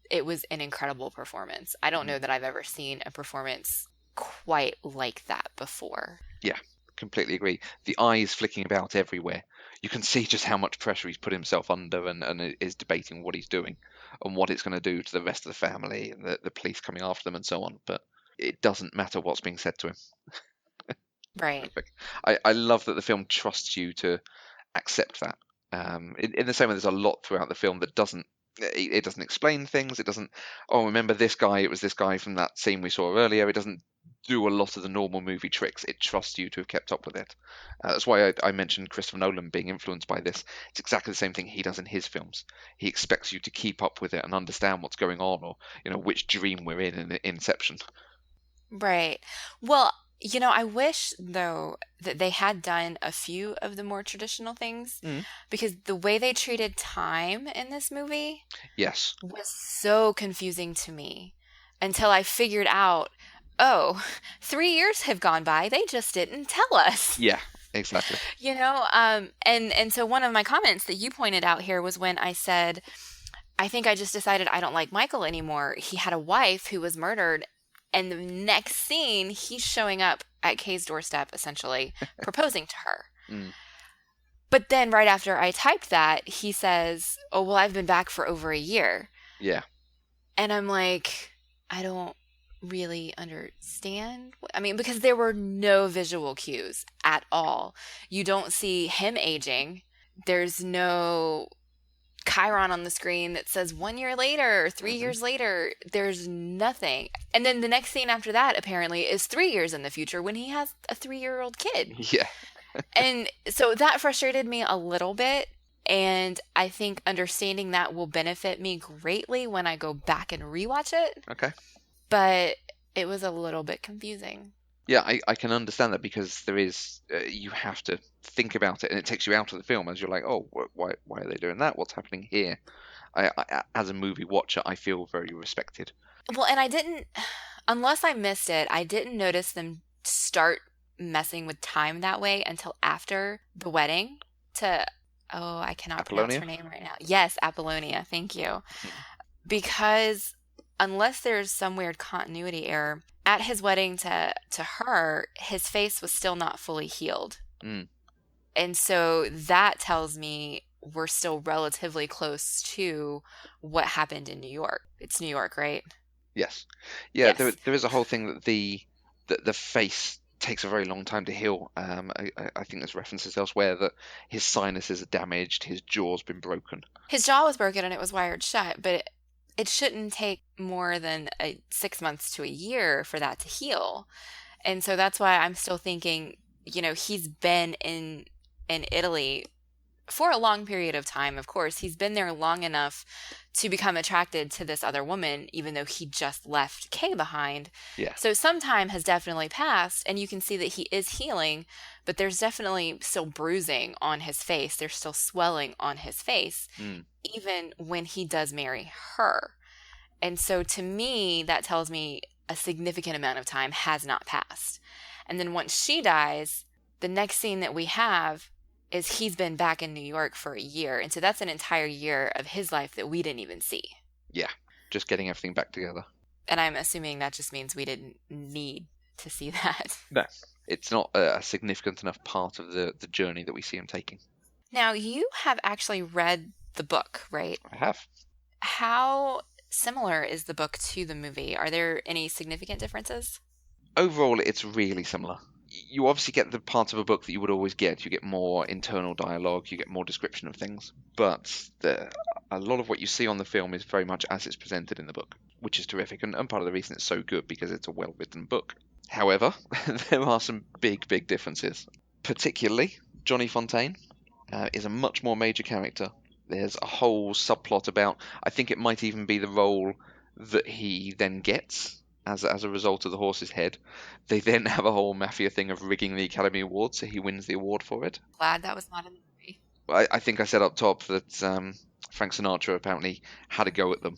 it was an incredible performance. I don't know that I've ever seen a performance quite like that before. Yeah, completely agree. The eyes flicking about everywhere. You can see just how much pressure he's put himself under and is debating what he's doing and what it's going to do to the rest of the family and the police coming after them and so on. But it doesn't matter what's being said to him. Right. I love that the film trusts you to accept that. In the same way, there's a lot throughout the film that doesn't explain things. It doesn't, remember this guy, it was this guy from that scene we saw earlier. It doesn't do a lot of the normal movie tricks. It trusts you to have kept up with it. That's why I mentioned Christopher Nolan being influenced by this. It's exactly the same thing he does in his films. He expects you to keep up with it and understand what's going on, or which dream we're in Inception. Right. Well, I wish though that they had done a few of the more traditional things Mm. because the way they treated time in this movie Yes. was so confusing to me until I figured out, oh, 3 years have gone by. They just didn't tell us. Yeah, exactly. And so one of my comments that you pointed out here was when I said, I think I just decided I don't like Michael anymore. He had a wife who was murdered, and the next scene, he's showing up at Kay's doorstep, essentially proposing to her. Mm. But then right after I typed that, he says, "Oh, well, I've been back for over a year." Yeah. And I'm like, I don't really understand. I mean, because there were no visual cues at all. You don't see him aging. There's no Chiron on the screen that says 1 year later or 3 years later. There's nothing. And then the next scene after that, apparently, is 3 years in the future when he has a 3-year-old kid. Yeah. And so that frustrated me a little bit. And I think understanding that will benefit me greatly when I go back and rewatch it. Okay. But it was a little bit confusing. Yeah, I can understand that because there is you have to think about it, and it takes you out of the film as you're like, oh, why are they doing that? What's happening here? As a movie watcher, I feel very respected. Well, and I didn't, unless I missed it, I didn't notice them start messing with time that way until after the wedding to, oh, I cannot pronounce her name right now. Yes, Apollonia. Thank you. Because unless there's some weird continuity error, at his wedding to her, his face was still not fully healed. Mm. And so that tells me we're still relatively close to what happened in New York. It's New York, right? Yes. Yeah, Yes. there is a whole thing that the face takes a very long time to heal. I think there's references elsewhere that his sinuses are damaged, his jaw's been broken. His jaw was broken and it was wired shut, but it shouldn't take more than 6 months to a year for that to heal. And so that's why I'm still thinking, he's been in Italy for a long period of time. Of course, he's been there long enough to become attracted to this other woman, even though he just left Kay behind. Yeah. So some time has definitely passed, and you can see that he is healing, but there's definitely still bruising on his face. There's still swelling on his face, even when he does marry her. And so to me, that tells me a significant amount of time has not passed. And then once she dies, the next scene that we have is he's been back in New York for a year. And so that's an entire year of his life that we didn't even see. Yeah, just getting everything back together. And I'm assuming that just means we didn't need to see that. No, it's not a significant enough part of the journey that we see him taking. Now, you have actually read the book, right? I have. How similar is the book to the movie? Are there any significant differences? Overall, it's really similar. You obviously get the part of a book that you would always get. You get more internal dialogue, you get more description of things. But a lot of what you see on the film is very much as it's presented in the book, which is terrific, and part of the reason it's so good because it's a well-written book. However, there are some big differences. Particularly, Johnny Fontaine is a much more major character. There's a whole subplot about, I think it might even be the role that he then gets as a result of the horse's head. They then have a whole mafia thing of rigging the Academy Award, so he wins the award for it. Glad that was not in the movie. I think I said up top that Frank Sinatra apparently had a go at them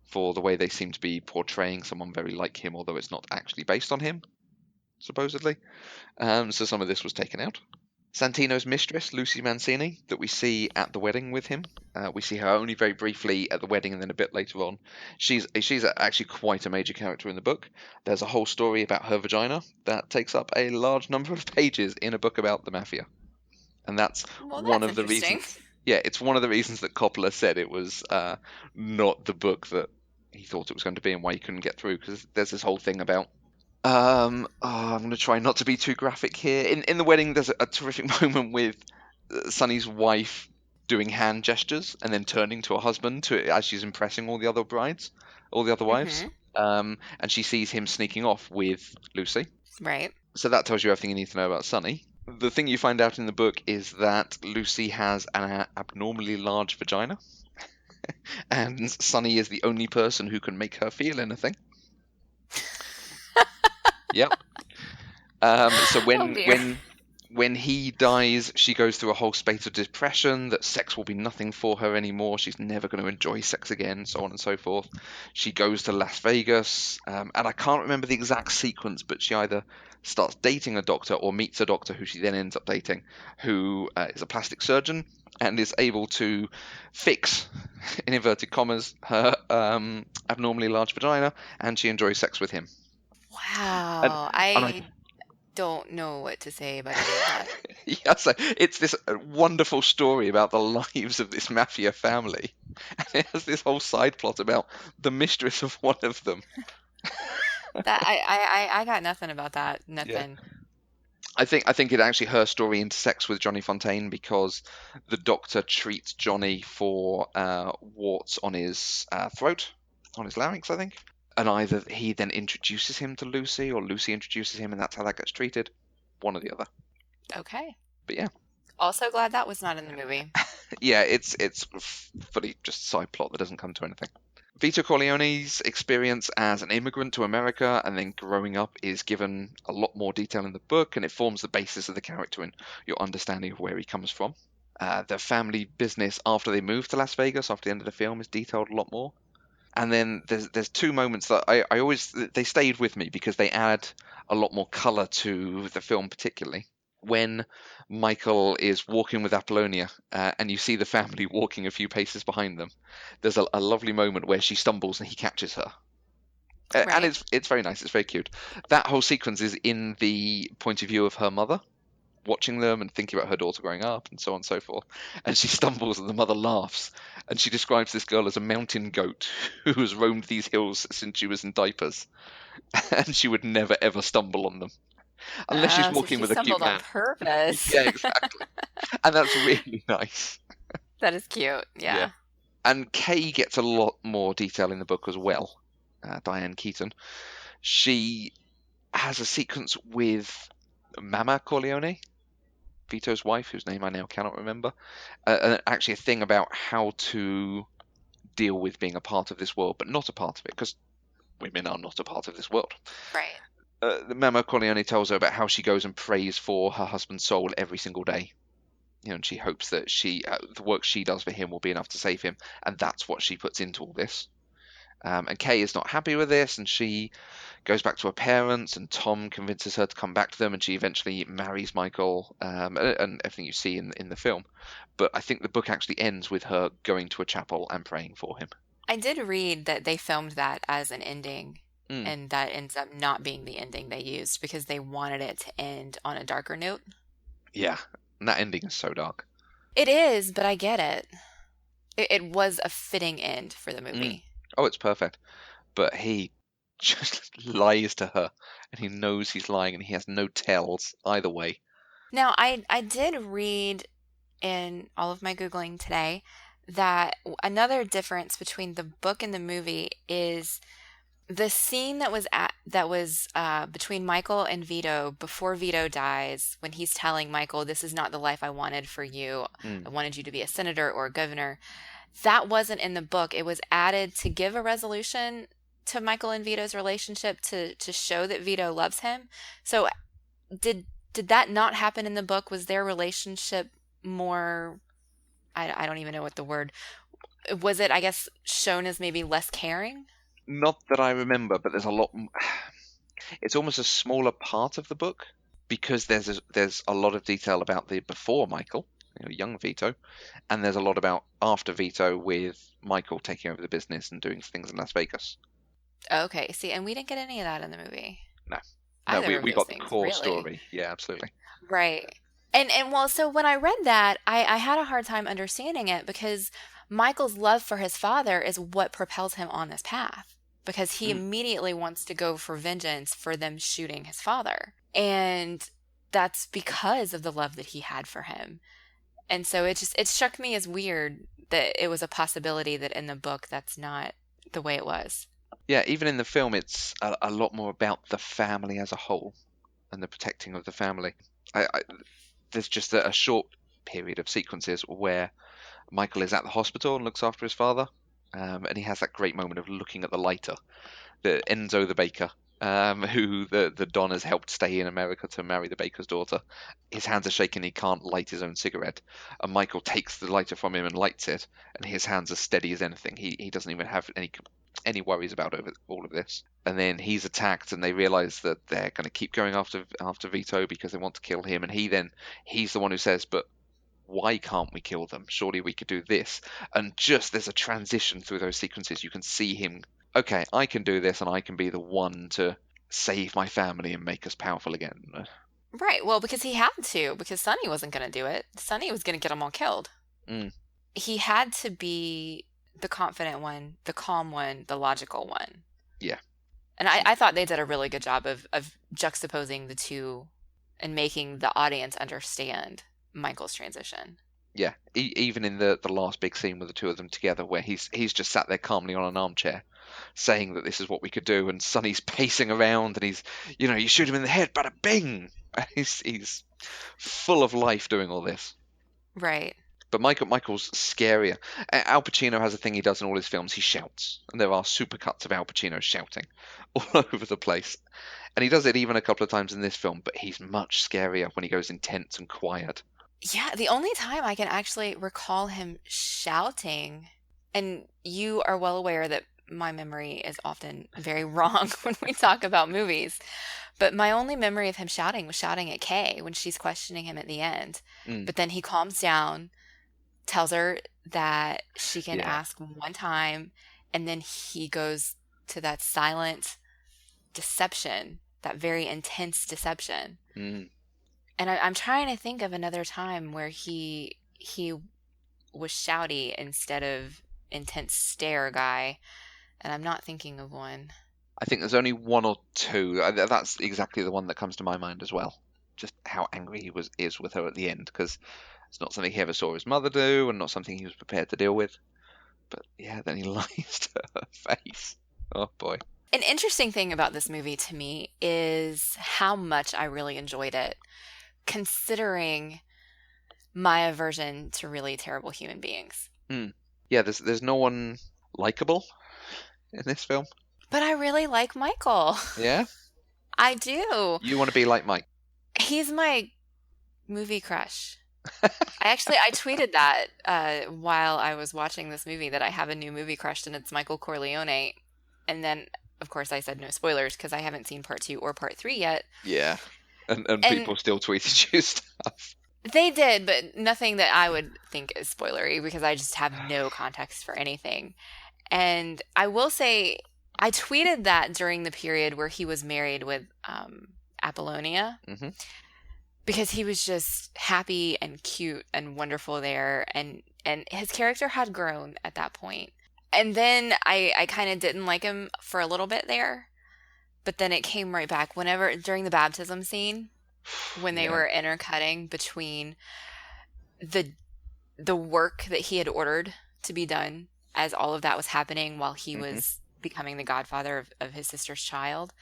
for the way they seem to be portraying someone very like him, although it's not actually based on him, supposedly. So some of this was taken out. Santino's mistress, Lucy Mancini, that we see at the wedding with him. We see her only very briefly at the wedding and then a bit later on. She's actually quite a major character in the book. There's a whole story about her vagina that takes up a large number of pages in a book about the mafia. And that's one of the reasons. Yeah, it's one of the reasons that Coppola said it was not the book that he thought it was going to be and why he couldn't get through, because there's this whole thing about I'm going to try not to be too graphic here. In the wedding, there's a terrific moment with Sonny's wife doing hand gestures and then turning to her husband as she's impressing all the other wives. And she sees him sneaking off with Lucy. Right. So that tells you everything you need to know about Sonny. The thing you find out in the book is that Lucy has an abnormally large vagina. And Sonny is the only person who can make her feel anything. Yep. So Oh dear. when he dies, she goes through a whole spate of depression, that sex will be nothing for her anymore. She's never going to enjoy sex again, so on and so forth. She goes to Las Vegas, and I can't remember the exact sequence, but she either starts dating a doctor or meets a doctor who she then ends up dating, who is a plastic surgeon and is able to fix, in inverted commas, her abnormally large vagina, and she enjoys sex with him. And, Wow. and I I don't know what to say about any of that. Yeah, so it's this wonderful story about the lives of this mafia family, and it has this whole side plot about the mistress of one of them. That I got nothing about that. Yeah, Nothing. I think it actually her story intersects with Johnny Fontaine because the doctor treats Johnny for warts on his throat, on his larynx, I think, and either he then introduces him to Lucy, or Lucy introduces him, and that's how that gets treated. One or the other. Okay. But yeah, Also glad that was not in the movie. yeah, it's fully just a side plot that doesn't come to anything. Vito Corleone's experience as an immigrant to America and then growing up is given a lot more detail in the book, and it forms the basis of the character and your understanding of where he comes from. The family business after they moved to Las Vegas after the end of the film is detailed a lot more. And then there's two moments that I always they stayed with me because they add a lot more color to the film, particularly when Michael is walking with Apollonia, and you see the family walking a few paces behind them. There's a lovely moment where she stumbles and he catches her, and Right. it's very nice. It's very cute. That whole sequence is in the point of view of her mother, watching them and thinking about her daughter growing up and so on and so forth. And she stumbles and the mother laughs, and she describes this girl as a mountain goat who has roamed these hills since she was in diapers, and she would never ever stumble on them unless she's So walking she with a cute stumbled on man. purpose. Yeah, exactly. And that's really nice. That is cute. Yeah. Yeah. And Kay gets a lot more detail in the book as well. Diane Keaton. She has a sequence with Mama Corleone, Vito's wife, whose name I now cannot remember. Actually, a thing about how to deal with being a part of this world, but not a part of it, because women are not a part of this world. Right. Mama Corleone tells her about how she goes and prays for her husband's soul every single day. And she hopes that the work she does for him will be enough to save him, and that's what she puts into all this. And Kay is not happy with this, and she goes back to her parents, and Tom convinces her to come back to them, and she eventually marries Michael, and everything you see in the film. But I think the book actually ends with her going to a chapel and praying for him. I did read that they filmed that as an ending, Mm, and that ends up not being the ending they used because they wanted it to end on a darker note. yeah, and that ending is so dark. It is, but I get it. It was a fitting end for the Mm. movie. Oh, it's perfect. But he just lies to her, and he knows he's lying, and he has no tells either way. Now, I did read in all of my Googling today that another difference between the book and the movie is the scene that was between Michael and Vito before Vito dies, when he's telling Michael, "This is not the life I wanted for you. Mm. I wanted you to be a senator or a governor." That wasn't in the book. It was added to give a resolution to Michael and Vito's relationship to show that Vito loves him. So did that not happen in the book? Was their relationship more, I don't even know what the word was, it, I guess, shown as maybe less caring? Not that I remember, but there's a lot. It's almost a smaller part of the book because there's a lot of detail about the before Michael, young Vito, and there's a lot about after Vito with Michael taking over the business and doing things in Las Vegas. Okay, see, and we didn't get any of that in the movie. No, no, Either of we those got the things, core really. story. Yeah, absolutely. Right. And well, so when I read that, I had a hard time understanding it because Michael's love for his father is what propels him on this path. Because he Mm. immediately wants to go for vengeance for them shooting his father. And that's because of the love that he had for him. And so it struck me as weird that it was a possibility that in the book that's not the way it was. Yeah, even in the film, it's a lot more about the family as a whole and the protecting of the family. There's just a short period of sequences where Michael is at the hospital and looks after his father, and he has that great moment of looking at the lighter, the Enzo the baker, who the Don has helped stay in America to marry the baker's daughter. His hands are shaking. He can't light his own cigarette. And Michael takes the lighter from him and lights it. And his hands are steady as anything. He doesn't even have any worries about all of this. And then he's attacked, and they realize that they're going to keep going after Vito because they want to kill him. And he's the one who says, "But why can't we kill them? Surely we could do this." And just there's a transition through those sequences. You can see him, okay, I can do this, and I can be the one to save my family and make us powerful again. Right. Well, because he had to, because Sonny wasn't going to do it. Sonny was going to get them all killed. Mm. He had to be the confident one, the calm one, the logical one. Yeah. And I thought they did a really good job of juxtaposing the two and making the audience understand Michael's transition. Yeah, even in the last big scene with the two of them together, where he's just sat there calmly on an armchair, saying that this is what we could do, and Sonny's pacing around, and he's, you shoot him in the head, bada bing. He's full of life doing all this. Right. But Michael's scarier. Al Pacino has a thing he does in all his films. He shouts, and there are supercuts of Al Pacino shouting all over the place. And he does it even a couple of times in this film, but he's much scarier when he goes intense and quiet. Yeah, the only time I can actually recall him shouting, and you are well aware that my memory is often very wrong when we talk about movies, but my only memory of him shouting was shouting at Kay when she's questioning him at the end. But then he calms down, tells her that she can ask one time, and then he goes to that silent deception, that very intense deception. And I'm trying to think of another time where he was shouty instead of intense stare guy, and I'm not thinking of one. I think there's only one or two. That's exactly the one that comes to my mind as well. Just how angry he is with her at the end, because it's not something he ever saw his mother do, and not something he was prepared to deal with. But yeah, then he lies to her face. Oh boy. An interesting thing about this movie to me is how much I really enjoyed it, considering my aversion to really terrible human beings. Yeah, there's no one likable in this film. But I really like Michael. Yeah? I do. You want to be like Mike? He's my movie crush. I tweeted that while I was watching this movie, that I have a new movie crush, and it's Michael Corleone. And then, of course, I said no spoilers because I haven't seen part 2 or part 3 yet. Yeah. And people still tweeted you stuff. They did, but nothing that I would think is spoilery because I just have no context for anything. And I will say, I tweeted that during the period where he was married with Apollonia, because he was just happy and cute and wonderful there, and his character had grown at that point. And then I kind of didn't like him for a little bit there, but then it came right back during the baptism scene, when they were intercutting between the work that he had ordered to be done as all of that was happening while he was becoming the godfather of his sister's child.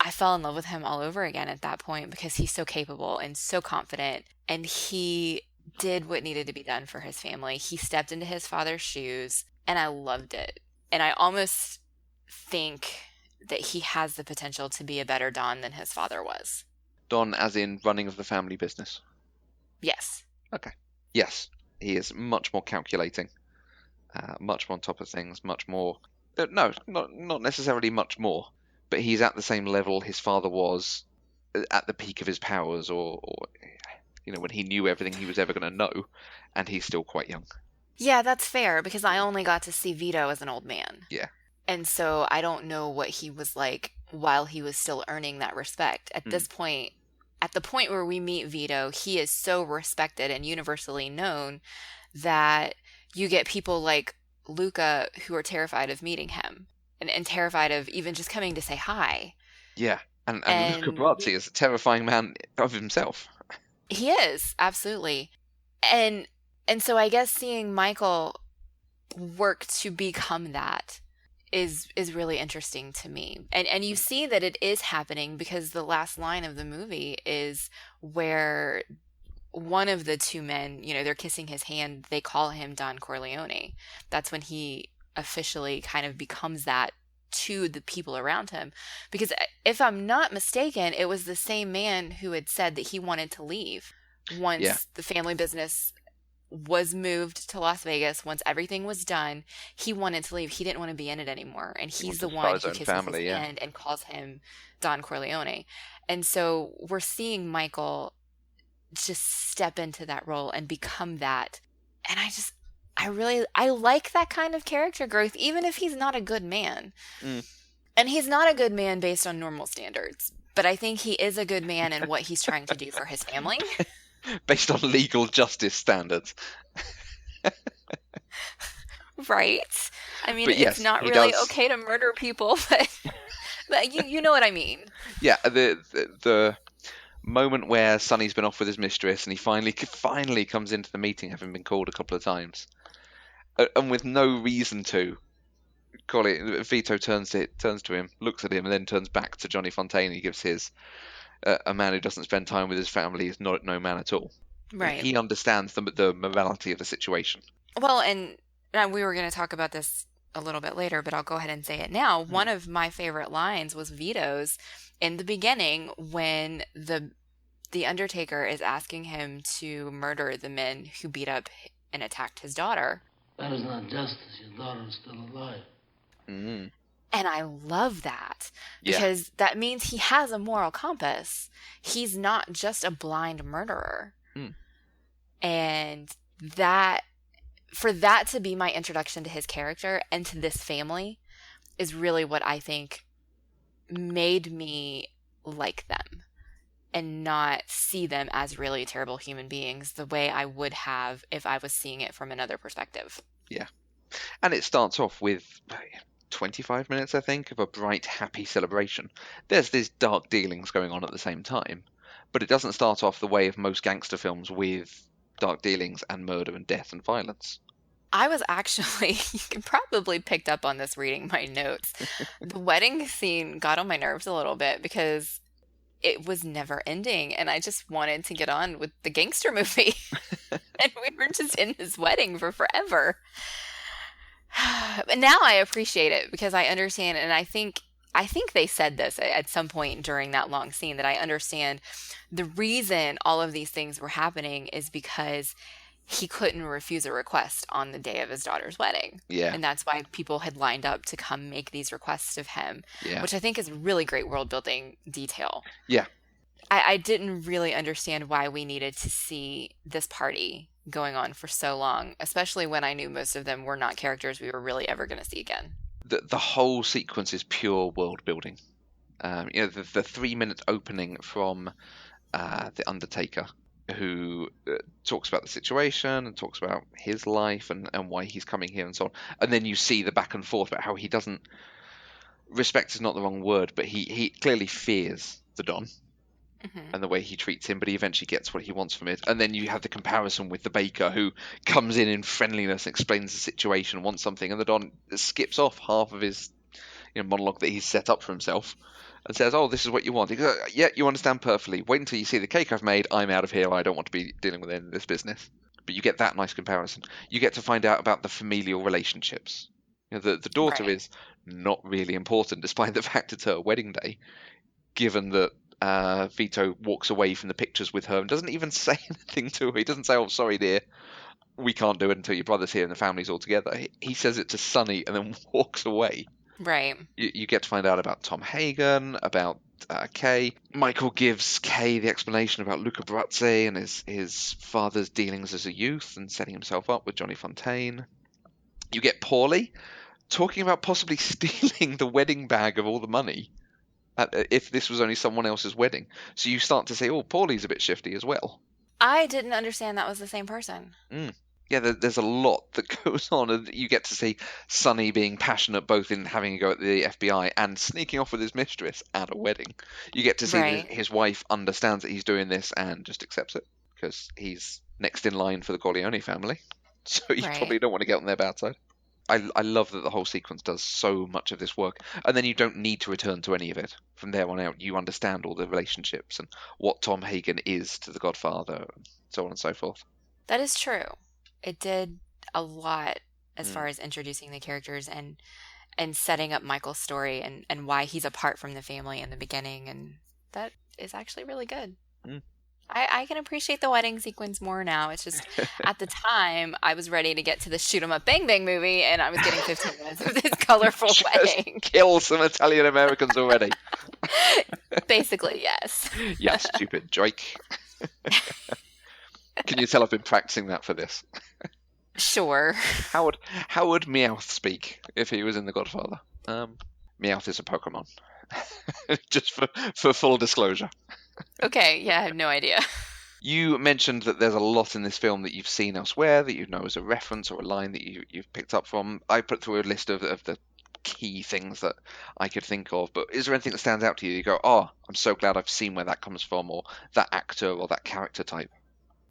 I fell in love with him all over again at that point, because he's so capable and so confident, and he did what needed to be done for his family. He stepped into his father's shoes, and I loved it. And I almost think that he has the potential to be a better Don than his father was. Don as in running of the family business? Yes. Okay. Yes. He is much more calculating, much more on top of things, much more... No, not necessarily much more, but he's at the same level his father was at the peak of his powers, or when he knew everything he was ever going to know, and he's still quite young. Yeah, that's fair, because I only got to see Vito as an old man. Yeah. And so I don't know what he was like while he was still earning that respect. At this point, at the point where we meet Vito, he is so respected and universally known that you get people like Luca who are terrified of meeting him, and terrified of even just coming to say hi. Yeah, and Luca Brasi is a terrifying man of himself. He is, absolutely. And so I guess seeing Michael work to become that is really interesting to me. And you see that it is happening, because the last line of the movie is where one of the two men, they're kissing his hand, they call him Don Corleone. That's when he officially kind of becomes that to the people around him. Because if I'm not mistaken, it was the same man who had said that he wanted to leave Yeah. once the family business was moved to Las Vegas. Once everything was done, he wanted to leave. He didn't want to be in it anymore. And He he's wanted the to start one his who own kisses family, his yeah. hand and calls him Don Corleone. And so we're seeing Michael just step into that role and become that. And I like that kind of character growth, even if he's not a good man. Mm. And he's not a good man based on normal standards, but I think he is a good man in what he's trying to do for his family. Based on legal justice standards. Right? I mean, But yes, it's not he really does. okay to murder people, but you know what I mean. Yeah, the moment where Sonny's been off with his mistress and he finally comes into the meeting, having been called a couple of times, and with no reason to. Vito turns to him, looks at him, and then turns back to Johnny Fontane. He gives his a man who doesn't spend time with his family is not no man at all. Right. He understands the morality of the situation. Well, and we were going to talk about this a little bit later, but I'll go ahead and say it now. One of my favorite lines was Vito's in the beginning when the Undertaker is asking him to murder the men who beat up and attacked his daughter. That is not justice. Your daughter is still alive. Mm. And I love that Yeah. because that means he has a moral compass. He's not just a blind murderer. Mm. And that, for that to be my introduction to his character and to this family is really what I think made me like them and not see them as really terrible human beings the way I would have if I was seeing it from another perspective. Yeah. And it starts off with 25 minutes, I think, of a bright, happy celebration. There's these dark dealings going on at the same time, but it doesn't start off the way of most gangster films with dark dealings and murder and death and violence. I was actually, you can probably picked up on this reading my notes. The wedding scene got on my nerves a little bit because it was never ending and I just wanted to get on with the gangster movie. And we were just in this wedding for forever. But now I appreciate it because I understand, and I think they said this at some point during that long scene, that I understand the reason all of these things were happening is because he couldn't refuse a request on the day of his daughter's wedding. Yeah. And that's why people had lined up to come make these requests of him, Yeah. which I think is a really great world building detail. Yeah. I didn't really understand why we needed to see this party going on for so long, especially when I knew most of them were not characters we were really ever going to see again. The whole sequence is pure world building. The 3-minute opening from the Undertaker, who talks about the situation and talks about his life and why he's coming here and so on. And then you see the back and forth about how he doesn't... Respect is not the wrong word, but he clearly fears the Don. Mm-hmm. And the way he treats him, but he eventually gets what he wants from it. And then you have the comparison with the baker who comes in friendliness, explains the situation, wants something, and the Don skips off half of his monologue that he's set up for himself and says, "Oh, this is what you want." He goes, "Yeah, you understand perfectly. Wait until you see the cake I've made. I'm out of here. I don't want to be dealing with any of this business." But you get that nice comparison. You get to find out about the familial relationships. The daughter Right. is not really important, despite the fact it's her wedding day, given that Vito walks away from the pictures with her and doesn't even say anything to her. He doesn't say, "Oh, sorry, dear, we can't do it until your brother's here and the family's all together." He says it to Sonny and then walks away. Right. You get to find out about Tom Hagen, about Kay. Michael gives Kay the explanation about Luca Brasi and his father's dealings as a youth and setting himself up with Johnny Fontane. You get Paulie talking about possibly stealing the wedding bag of all the money. If this was only someone else's wedding. So you start to say, oh, Paulie's a bit shifty as well. I didn't understand that was the same person. Yeah, there's a lot that goes on, and you get to see Sonny being passionate both in having a go at the FBI and sneaking off with his mistress at a wedding. You get to see that his wife understands that he's doing this and just accepts it, because he's next in line for the Corleone family. So you probably don't want to get on their bad side. I love that the whole sequence does so much of this work, and then you don't need to return to any of it. From there on out, you understand all the relationships and what Tom Hagen is to the Godfather, and so on and so forth. That is true. It did a lot as far as introducing the characters and and setting up Michael's story and why he's apart from the family in the beginning. And that is actually really good. Mm. I can appreciate the wedding sequence more now. It's just at the time I was ready to get to the shoot 'em up bang bang movie, and I was getting 15 minutes of this colorful wedding. Kill some Italian Americans already. Basically, yes. Yeah, stupid Drake. Can you tell I've been practicing that for this? Sure. How would Meowth speak if he was in The Godfather? Meowth is a Pokemon. Just for full disclosure. Okay, yeah, I have no idea. You mentioned that there's a lot in this film that you've seen elsewhere, that you know as a reference or a line that you've picked up from. I put through a list of the key things that I could think of, but is there anything that stands out to you? You go, oh, I'm so glad I've seen where that comes from, or that actor or that character type.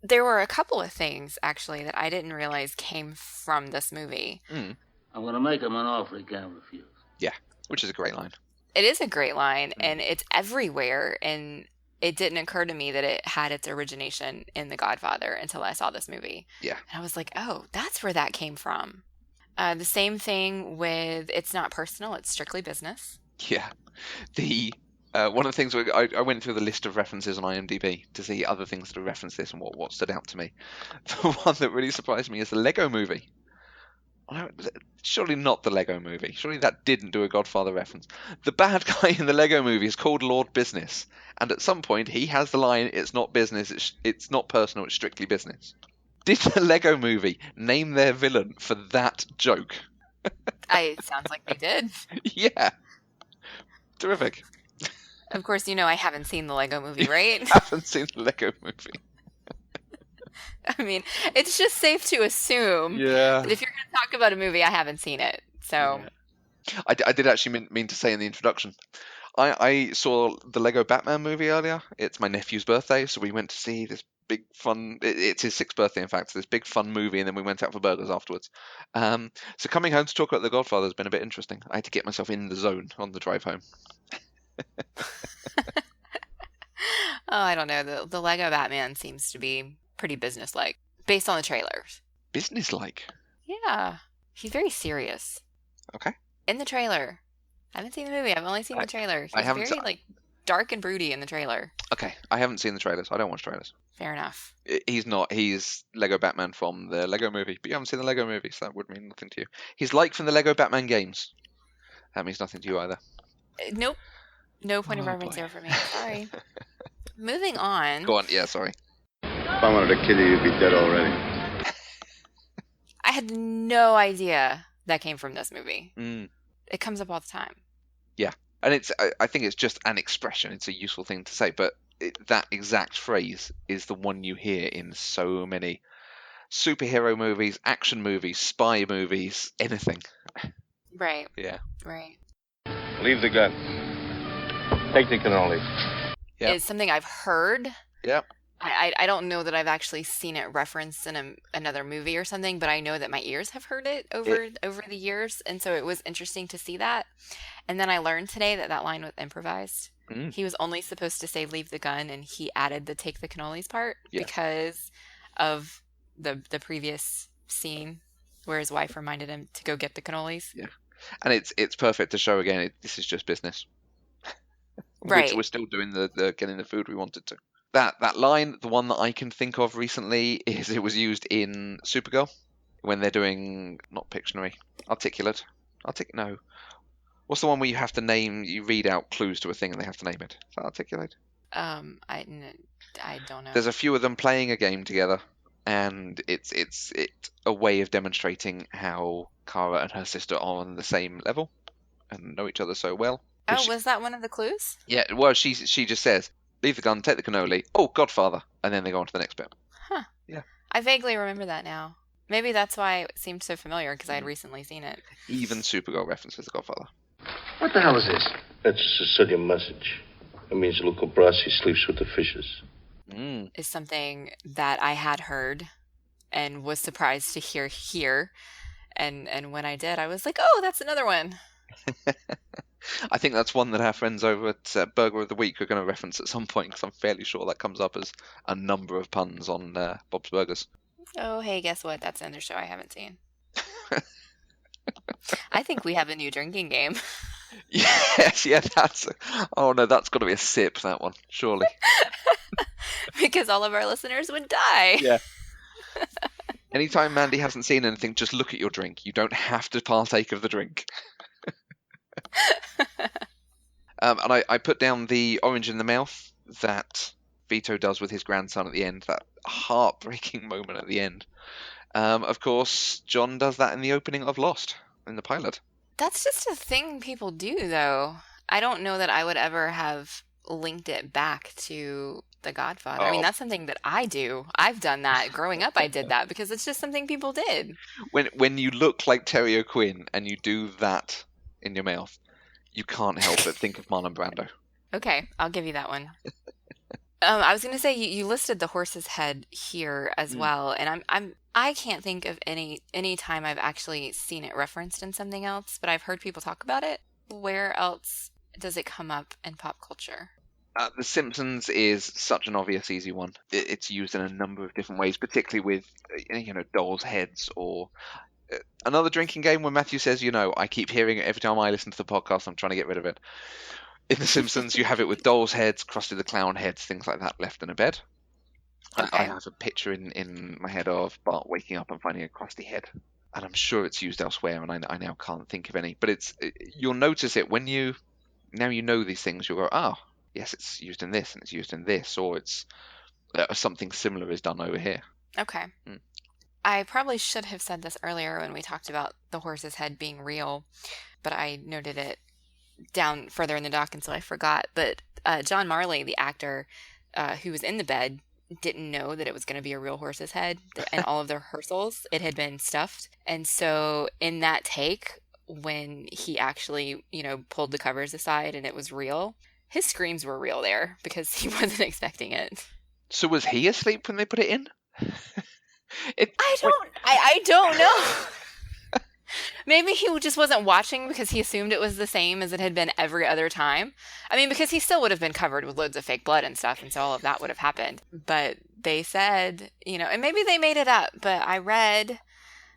There were a couple of things, actually, that I didn't realize came from this movie. I'm going to make him an offer he can't refuse. Yeah, which is a great line. It is a great line, and it's everywhere, and it didn't occur to me that it had its origination in The Godfather until I saw this movie. Yeah. And I was like, oh, that's where that came from. The same thing with it's not personal, it's strictly business. Yeah. One of the things I went through the list of references on IMDb to see other things that reference this and what stood out to me. The one that really surprised me is the Lego Movie. Surely not the Lego Movie. Surely that didn't do a Godfather reference. The bad guy in the Lego Movie is called Lord Business, and at some point he has the line, "It's not business. It's not personal. It's strictly business." Did the Lego Movie name their villain for that joke? It sounds like they did. Yeah. Terrific. Of course, I haven't seen the Lego Movie, right? Haven't seen the Lego Movie. I mean, it's just safe to assume that if you're going to talk about a movie, I haven't seen it. So, yeah. I did actually mean to say in the introduction, I saw the Lego Batman movie earlier. It's my nephew's birthday, so we went to see this big fun. It's his 6th birthday, in fact. So this big fun movie, and then we went out for burgers afterwards. So coming home to talk about The Godfather has been a bit interesting. I had to get myself in the zone on the drive home. Oh, I don't know. The Lego Batman seems to be pretty businesslike, based on the trailers. Businesslike? Yeah. He's very serious. Okay. In the trailer. I haven't seen the movie. I've only seen the trailer. He's very, dark and broody in the trailer. Okay. I haven't seen the trailers. I don't watch trailers. Fair enough. He's not. He's Lego Batman from the Lego Movie, but you haven't seen the Lego Movie, so that would mean nothing to you. He's like from the Lego Batman games. That means nothing to you either. Nope. No point of reference there for me. Sorry. Moving on. Go on. Yeah, sorry. If I wanted to kill you, you'd be dead already. I had no idea that came from this movie. It comes up all the time. Yeah. And I think it's just an expression. It's a useful thing to say. But that exact phrase is the one you hear in so many superhero movies, action movies, spy movies, anything. Right. Yeah. Right. Leave the gun. Take the cannoli. Yep. It's something I've heard. Yep. I don't know that I've actually seen it referenced in another movie or something, but I know that my ears have heard it over the years, and so it was interesting to see that. And then I learned today that line was improvised. He was only supposed to say "leave the gun," and he added the "take the cannolis" part because of the previous scene where his wife reminded him to go get the cannolis. Yeah, and it's perfect to show again. This is just business. Right. We're still doing the getting the food we wanted to. That line, the one that I can think of recently, is it was used in Supergirl when they're doing not Pictionary, Articulate. No. What's the one where you have to you read out clues to a thing and they have to name it? Is that Articulate? I don't know. There's a few of them playing a game together, and it's a way of demonstrating how Kara and her sister are on the same level and know each other so well. Oh, was that one of the clues? Yeah, well, she just says, "Leave the gun, take the cannoli. Oh, Godfather," and then they go on to the next bit. Huh. Yeah. I vaguely remember that now. Maybe that's why it seemed so familiar, because I had recently seen it. Even Supergirl references the Godfather. What the hell is this? That's a Sicilian message. It means Luca Brasi sleeps with the fishes. Is something that I had heard and was surprised to hear here. And when I did, I was like, oh, that's another one. I think that's one that our friends over at Burger of the Week are going to reference at some point, because I'm fairly sure that comes up as a number of puns on Bob's Burgers. Oh, hey, guess what? That's another show I haven't seen. I think we have a new drinking game Yes, yeah, that's. Oh no, that's got to be a sip. That one, surely. because all of our listeners would die. Yeah. Anytime Mandy hasn't seen anything, just look at your drink. You don't have to partake of the drink. And I put down the orange in the mouth that Vito does with his grandson at the end. That heartbreaking moment at the end. Of course, John does that in the opening of Lost in the pilot. That's just a thing people do, though. I don't know that I would ever have linked it back to The Godfather. I mean, Oh. that's something that I do. I've done that. Growing up, I did that because it's just something people did. When you look like Terry O'Quinn and you do that in your mouth, you can't help but think of Marlon Brando. Okay, I'll give you that one. I was gonna say you listed the horse's head here as well, and I can't think of any time I've actually seen it referenced in something else, but I've heard people talk about it. Where else does it come up in pop culture? The Simpsons is such an obvious, easy one. It's used in a number of different ways, particularly with dolls' heads or another drinking game where Matthew says, I keep hearing it every time I listen to the podcast. I'm trying to get rid of it. In The Simpsons, you have it with dolls' heads, Krusty the Clown heads, things like that left in a bed. Okay. I have a picture in my head of Bart waking up and finding a Krusty head. And I'm sure it's used elsewhere, and I now can't think of any. But you'll notice it when you know these things. You'll go, yes, it's used in this, and it's used in this, or it's something similar is done over here. Okay. I probably should have said this earlier when we talked about the horse's head being real, but I noted it down further in the doc, and so I forgot. But John Marley, the actor who was in the bed, didn't know that it was going to be a real horse's head. And all of the rehearsals, it had been stuffed. And so in that take, when he actually, pulled the covers aside and it was real, his screams were real there because he wasn't expecting it. So was he asleep when they put it in? I don't know. Maybe he just wasn't watching because he assumed it was the same as it had been every other time. I mean, because he still would have been covered with loads of fake blood and stuff, and so all of that would have happened. But they said, and maybe they made it up, but I read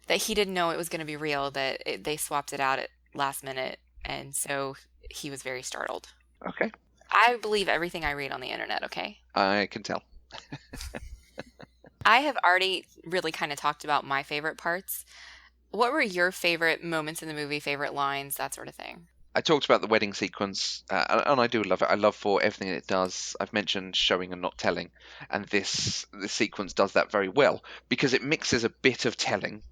that he didn't know it was going to be real, that they swapped it out at last minute, and so he was very startled. Okay. I believe everything I read on the internet, okay? I can tell. I have already really kind of talked about my favorite parts. What were your favorite moments in the movie, favorite lines, that sort of thing? I talked about the wedding sequence, and I do love it. I love for everything it does. I've mentioned showing and not telling, and this sequence does that very well because it mixes a bit of telling.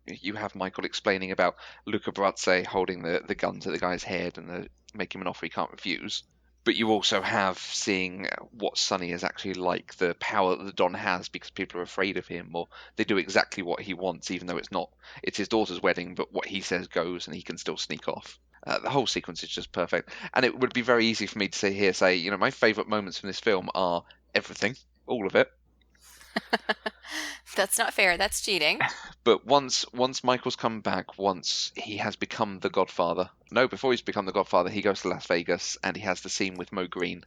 You have Michael explaining about Luca Brasi holding the gun to the guy's head and making him an offer he can't refuse. But you also have seeing what Sonny is actually like, the power that the Don has because people are afraid of him, or they do exactly what he wants, even though it's his daughter's wedding, but what he says goes and he can still sneak off. The whole sequence is just perfect. And it would be very easy for me to say, my favourite moments from this film are everything, all of it. That's not fair. That's cheating. But once Michael's come back, once he has become the Godfather. No, before he's become the Godfather, he goes to Las Vegas and he has the scene with Mo Green.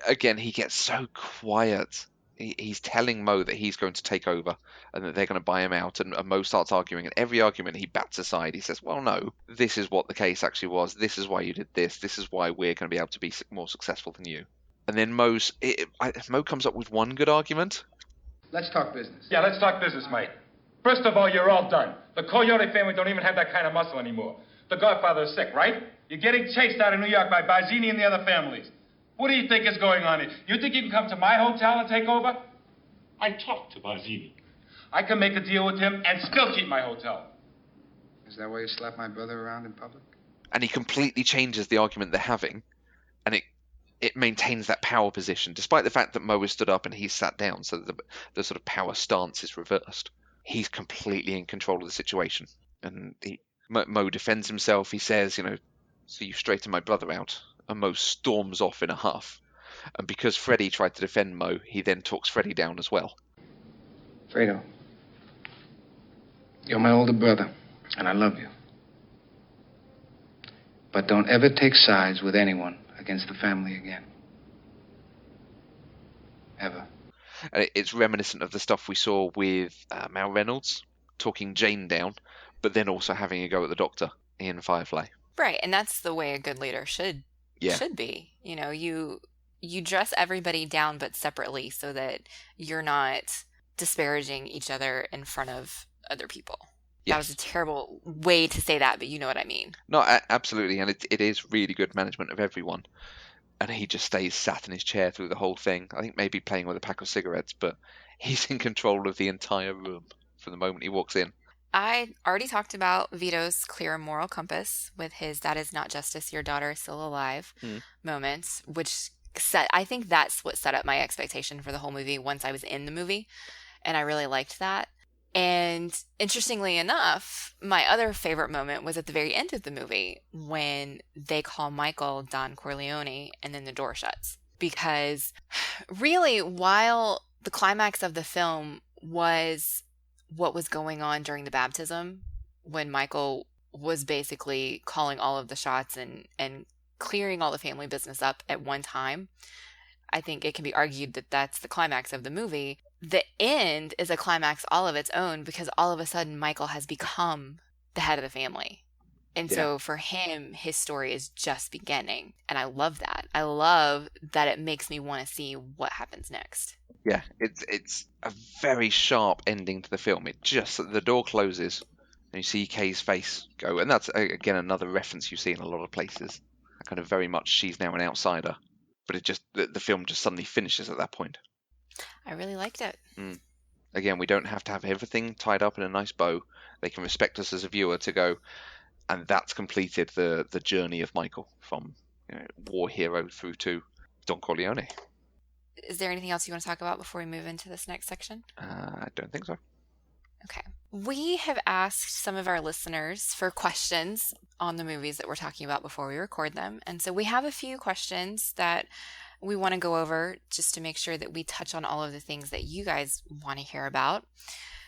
Again, he gets so quiet. He's telling Mo that he's going to take over and that they're going to buy him out. And Mo starts arguing. And every argument he bats aside. He says, well, no, this is what the case actually was. This is why you did this. This is why we're going to be able to be more successful than you. And then Mo comes up with one good argument. Let's talk business. Yeah, let's talk business, mate. First of all, you're all done. The Corleone family don't even have that kind of muscle anymore. The Godfather is sick, right? You're getting chased out of New York by Barzini and the other families. What do you think is going on here? You think you can come to my hotel and take over? I talked to Barzini. I can make a deal with him and still keep my hotel. Is that why you slap my brother around in public? And he completely changes the argument they're having, and it maintains that power position, despite the fact that Mo has stood up and he's sat down, so the sort of power stance is reversed. He's completely in control of the situation. And Mo defends himself. He says, so you straightened my brother out. And Mo storms off in a huff. And because Freddie tried to defend Mo, he then talks Freddie down as well. Fredo, you're my older brother, and I love you. But don't ever take sides with anyone against the family again. Ever. And it's reminiscent of the stuff we saw with Mal Reynolds talking Jane down but then also having a go at the Doctor in Firefly. Right, and that's the way a good leader should be. You dress everybody down but separately so that you're not disparaging each other in front of other people. Yes. That was a terrible way to say that, but you know what I mean. No, absolutely, and it is really good management of everyone. And he just stays sat in his chair through the whole thing. I think maybe playing with a pack of cigarettes, but he's in control of the entire room from the moment he walks in. I already talked about Vito's clear moral compass with his "that is not justice, your daughter is still alive" moments, which I think that's what set up my expectation for the whole movie once I was in the movie, and I really liked that. And interestingly enough, my other favorite moment was at the very end of the movie when they call Michael Don Corleone and then the door shuts. Because really, while the climax of the film was what was going on during the baptism, when Michael was basically calling all of the shots and clearing all the family business up at one time, I think it can be argued that that's the climax of the movie. The end is a climax all of its own because all of a sudden Michael has become the head of the family. And so for him, his story is just beginning. And I love that. I love that it makes me want to see what happens next. Yeah, it's a very sharp ending to the film. It just, the door closes and you see Kay's face go. And that's, again, another reference you see in a lot of places. Kind of very much she's now an outsider. But it just, the film just suddenly finishes at that point. I really liked it. Again, we don't have to have everything tied up in a nice bow. They can respect us as a viewer to go, and that's completed the journey of Michael from war hero through to Don Corleone. Is there anything else you want to talk about before we move into this next section? I don't think so. Okay. We have asked some of our listeners for questions on the movies that we're talking about before we record them. And so we have a few questions that we want to go over just to make sure that we touch on all of the things that you guys want to hear about.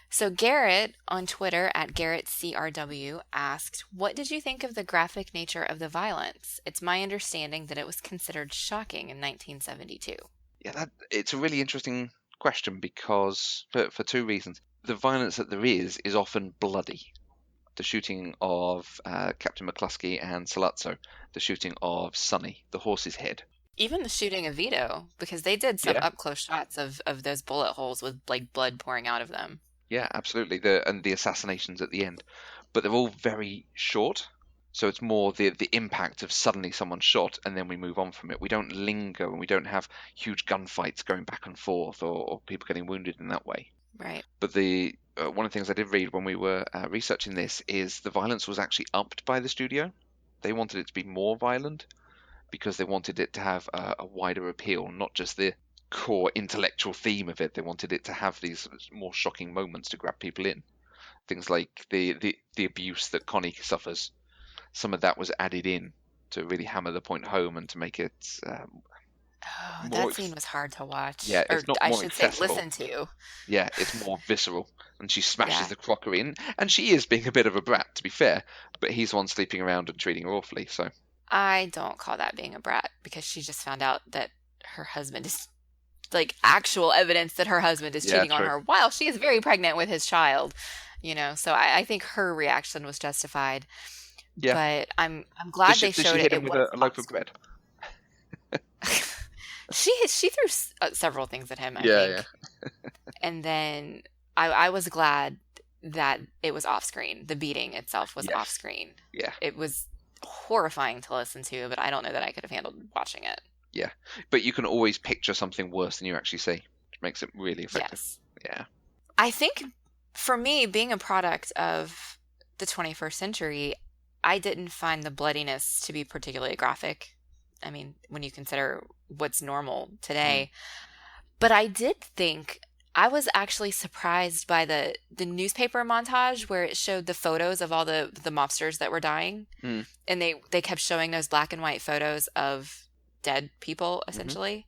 So Garrett on Twitter at GarrettCRW asked, what did you think of the graphic nature of the violence? It's my understanding that it was considered shocking in 1972. Yeah, it's a really interesting question because for two reasons. The violence that there is often bloody. The shooting of Captain McCluskey and Salazzo, the shooting of Sonny, the horse's head. Even the shooting of Vito, because they did some up-close shots of those bullet holes with like blood pouring out of them. Yeah, absolutely. And the assassinations at the end. But they're all very short. So it's more the impact of suddenly someone's shot and then we move on from it. We don't linger and we don't have huge gunfights going back and forth or people getting wounded in that way. Right. But one of the things I did read when we were researching this is the violence was actually upped by the studio. They wanted it to be more violent because they wanted it to have a wider appeal, not just the core intellectual theme of it. They wanted it to have these more shocking moments to grab people in. Things like the abuse that Connie suffers. Some of that was added in to really hammer the point home and to make it that scene was hard to watch. Yeah, it's not I more should accessible. say listen to. Yeah, it's more visceral. And she smashes the crockery in. And she is being a bit of a brat, to be fair. But he's the one sleeping around and treating her awfully, so... I don't call that being a brat, because she just found out that her husband is... like, actual evidence that her husband is cheating on her while she is very pregnant with his child. So I think her reaction was justified. Yeah. But I'm glad they showed she hit him it with a loaf of bread? She threw several things at him, I think. Yeah. And then I was glad that it was off screen. The beating itself was off screen. Yeah. It was horrifying to listen to, but I don't know that I could have handled watching it. Yeah. But you can always picture something worse than you actually see, which makes it really effective. Yes. Yeah. I think for me, being a product of the 21st century, I didn't find the bloodiness to be particularly graphic. I mean, when you consider what's normal today. But I did think, I was actually surprised by the newspaper montage where it showed the photos of all the mobsters that were dying. And they kept showing those black and white photos of dead people, essentially.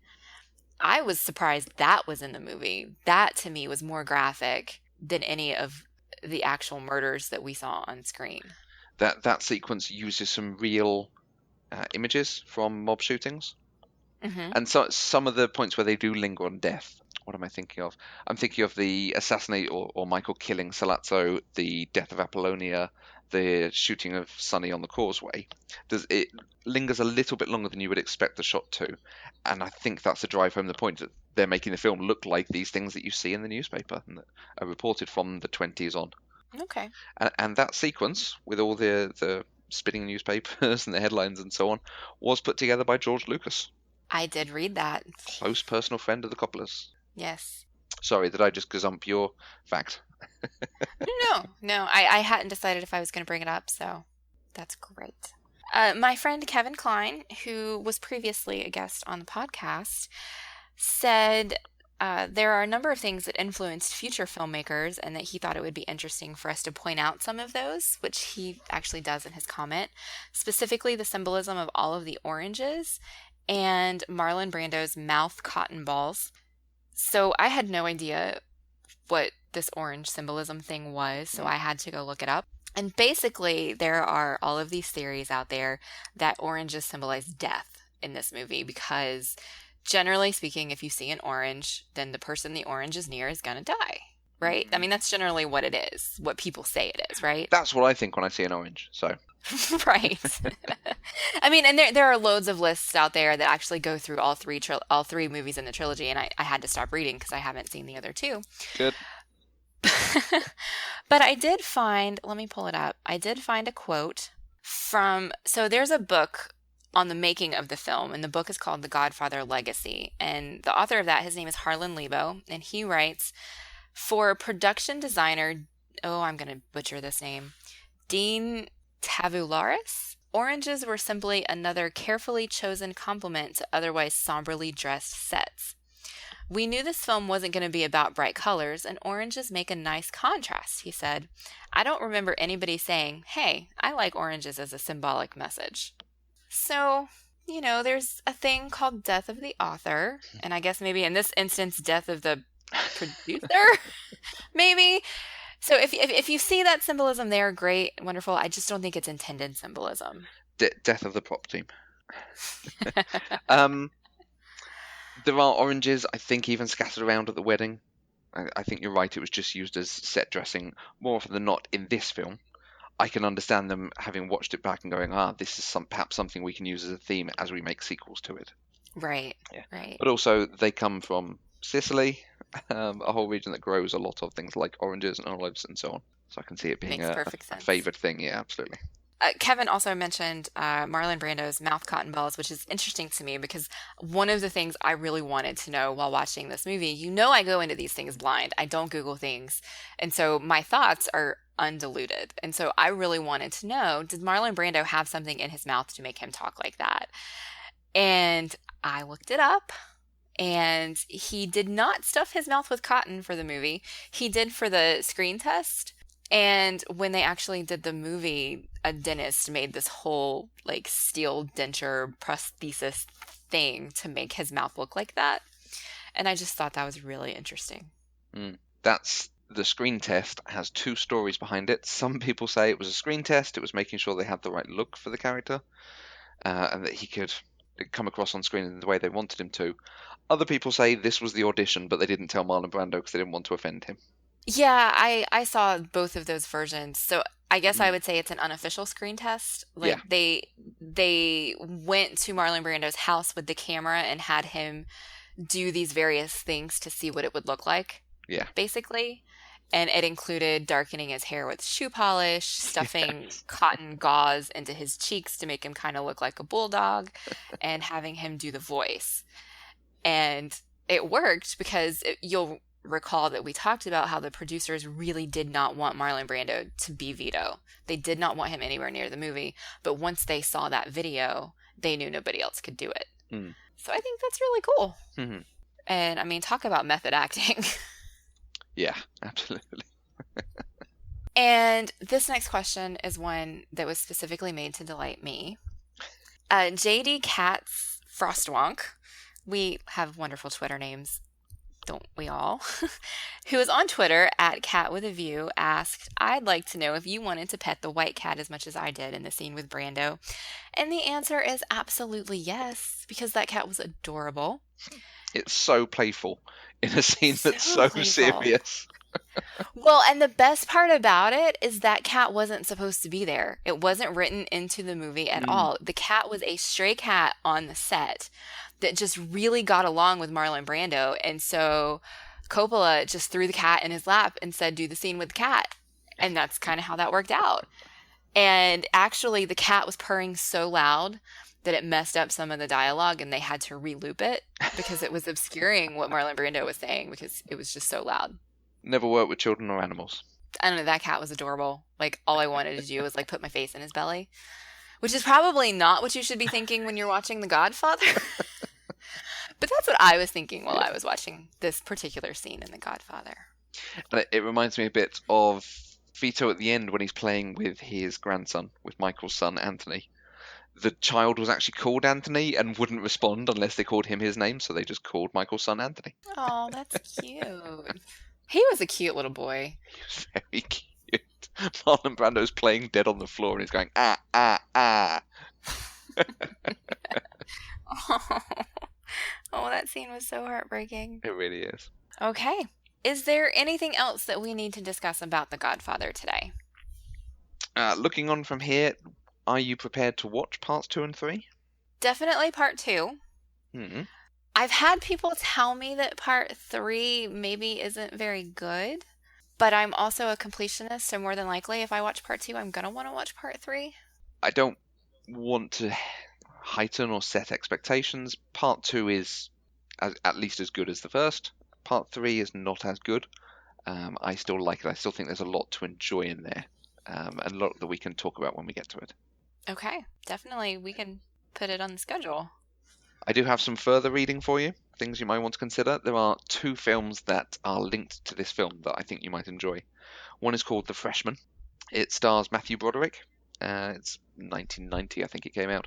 I was surprised that was in the movie. That, to me, was more graphic than any of the actual murders that we saw on screen. That sequence uses some real images from mob shootings. And so some of the points where they do linger on death, what am I thinking of? I'm thinking of the assassinate or Michael killing Salazzo, the death of Apollonia, the shooting of Sonny on the causeway. It lingers a little bit longer than you would expect the shot to, and I think that's to drive home the point that they're making the film look like these things that you see in the newspaper and that are reported from the 20s on. Okay. And that sequence, with all the spinning newspapers and the headlines and so on, was put together by George Lucas. I did read that. Close personal friend of the Coppolas. Yes. Sorry, did I just gazump your fact? No. I hadn't decided if I was going to bring it up, so that's great. My friend Kevin Klein, who was previously a guest on the podcast, said there are a number of things that influenced future filmmakers and that he thought it would be interesting for us to point out some of those, which he actually does in his comment, specifically the symbolism of all of the oranges and Marlon Brando's mouth cotton balls. So I had no idea what this orange symbolism thing was, so I had to go look it up. And basically, there are all of these theories out there that oranges symbolize death in this movie because, generally speaking, if you see an orange, then the person the orange is near is going to die, right? I mean, that's generally what it is, what people say it is, right? That's what I think when I see an orange, so... Right. I mean, and there are loads of lists out there that actually go through all three movies in the trilogy, and I had to stop reading because I haven't seen the other two. Good. But I did find, let me pull it up. I did find a quote so there's a book on the making of the film, and the book is called The Godfather Legacy. And the author of that, his name is Harlan Lebo, and he writes, for production designer, I'm going to butcher this name, Dean Tavoularis, oranges were simply another carefully chosen complement to otherwise somberly dressed sets. We knew this film wasn't going to be about bright colors, and oranges make a nice contrast, he said. I don't remember anybody saying, hey, I like oranges as a symbolic message. So, there's a thing called death of the author, and I guess maybe in this instance, death of the producer, maybe. So if you see that symbolism there, great, wonderful. I just don't think it's intended symbolism. Death of the prop team. There are oranges, I think, even scattered around at the wedding. I think you're right, it was just used as set dressing more often than not in this film. I can understand them having watched it back and going, this is perhaps something we can use as a theme as we make sequels to it. Right, yeah. Right. But also, they come from Sicily, a whole region that grows a lot of things like oranges and olives and so on. So I can see it being a favoured thing, yeah, absolutely. Kevin also mentioned Marlon Brando's mouth cotton balls, which is interesting to me because one of the things I really wanted to know while watching this movie, I go into these things blind. I don't Google things. And so my thoughts are undiluted. And so I really wanted to know, did Marlon Brando have something in his mouth to make him talk like that? And I looked it up. And he did not stuff his mouth with cotton for the movie. He did for the screen test. And when they actually did the movie, a dentist made this whole steel denture prosthesis thing to make his mouth look like that. And I just thought that was really interesting. The screen test has two stories behind it. Some people say it was a screen test. It was making sure they had the right look for the character and that he could come across on screen in the way they wanted him to. Other people say this was the audition, but they didn't tell Marlon Brando because they didn't want to offend him. Yeah, I saw both of those versions. So I guess I would say it's an unofficial screen test. They went to Marlon Brando's house with the camera and had him do these various things to see what it would look like. Yeah. Basically. And it included darkening his hair with shoe polish, stuffing cotton gauze into his cheeks to make him kind of look like a bulldog, and having him do the voice. And it worked because you'll recall that we talked about how the producers really did not want Marlon Brando to be Vito. They did not want him anywhere near the movie. But once they saw that video, they knew nobody else could do it. So I think that's really cool. Mm-hmm. And I mean, talk about method acting. Yeah, absolutely. And this next question is one that was specifically made to delight me. JD Katz Frostwonk, we have wonderful Twitter names, don't we all? Who is on Twitter at @catwithAview, asked, I'd like to know if you wanted to pet the white cat as much as I did in the scene with Brando. And the answer is absolutely yes, because that cat was adorable. It's so playful in a scene that's So so playful. serious. Well, and the best part about it is that cat wasn't supposed to be there. It wasn't written into the movie at all. The cat was a stray cat on the set that just really got along with Marlon Brando. And so Coppola just threw the cat in his lap and said, do the scene with the cat. And that's kind of how that worked out. And actually, the cat was purring so loud that it messed up some of the dialogue, and they had to re-loop it because it was obscuring what Marlon Brando was saying because it was just so loud. Never worked with children or animals. I don't know, that cat was adorable. Like, all I wanted to do was, like, put my face in his belly, which is probably not what you should be thinking when you're watching The Godfather. But that's what I was thinking while I was watching this particular scene in The Godfather. And it reminds me a bit of Vito at the end when he's playing with his grandson, with Michael's son, Anthony. The child was actually called Anthony and wouldn't respond unless they called him his name, so they just called Michael's son Anthony. Oh, that's cute. He was a cute little boy. He was very cute. Marlon Brando's playing dead on the floor and he's going, ah, ah, ah. Oh, that scene was so heartbreaking. It really is. Okay. Is there anything else that we need to discuss about The Godfather today? Looking on from here, are you prepared to watch parts 2 and 3? Definitely part 2. Hmm. I've had people tell me that part 3 maybe isn't very good, but I'm also a completionist, so more than likely if I watch part 2, I'm going to want to watch part 3. I don't want to heighten or set expectations. Part 2 is at least as good as the first. Part 3 is not as good. I still like it. I still think there's a lot to enjoy in there, and a lot that we can talk about when we get to it. Okay, definitely we can put it on the schedule. I do have some further reading for you, things you might want to consider. There are 2 films that are linked to this film that I think you might enjoy. One is called The Freshman. It stars Matthew Broderick. It's 1990, I think it came out.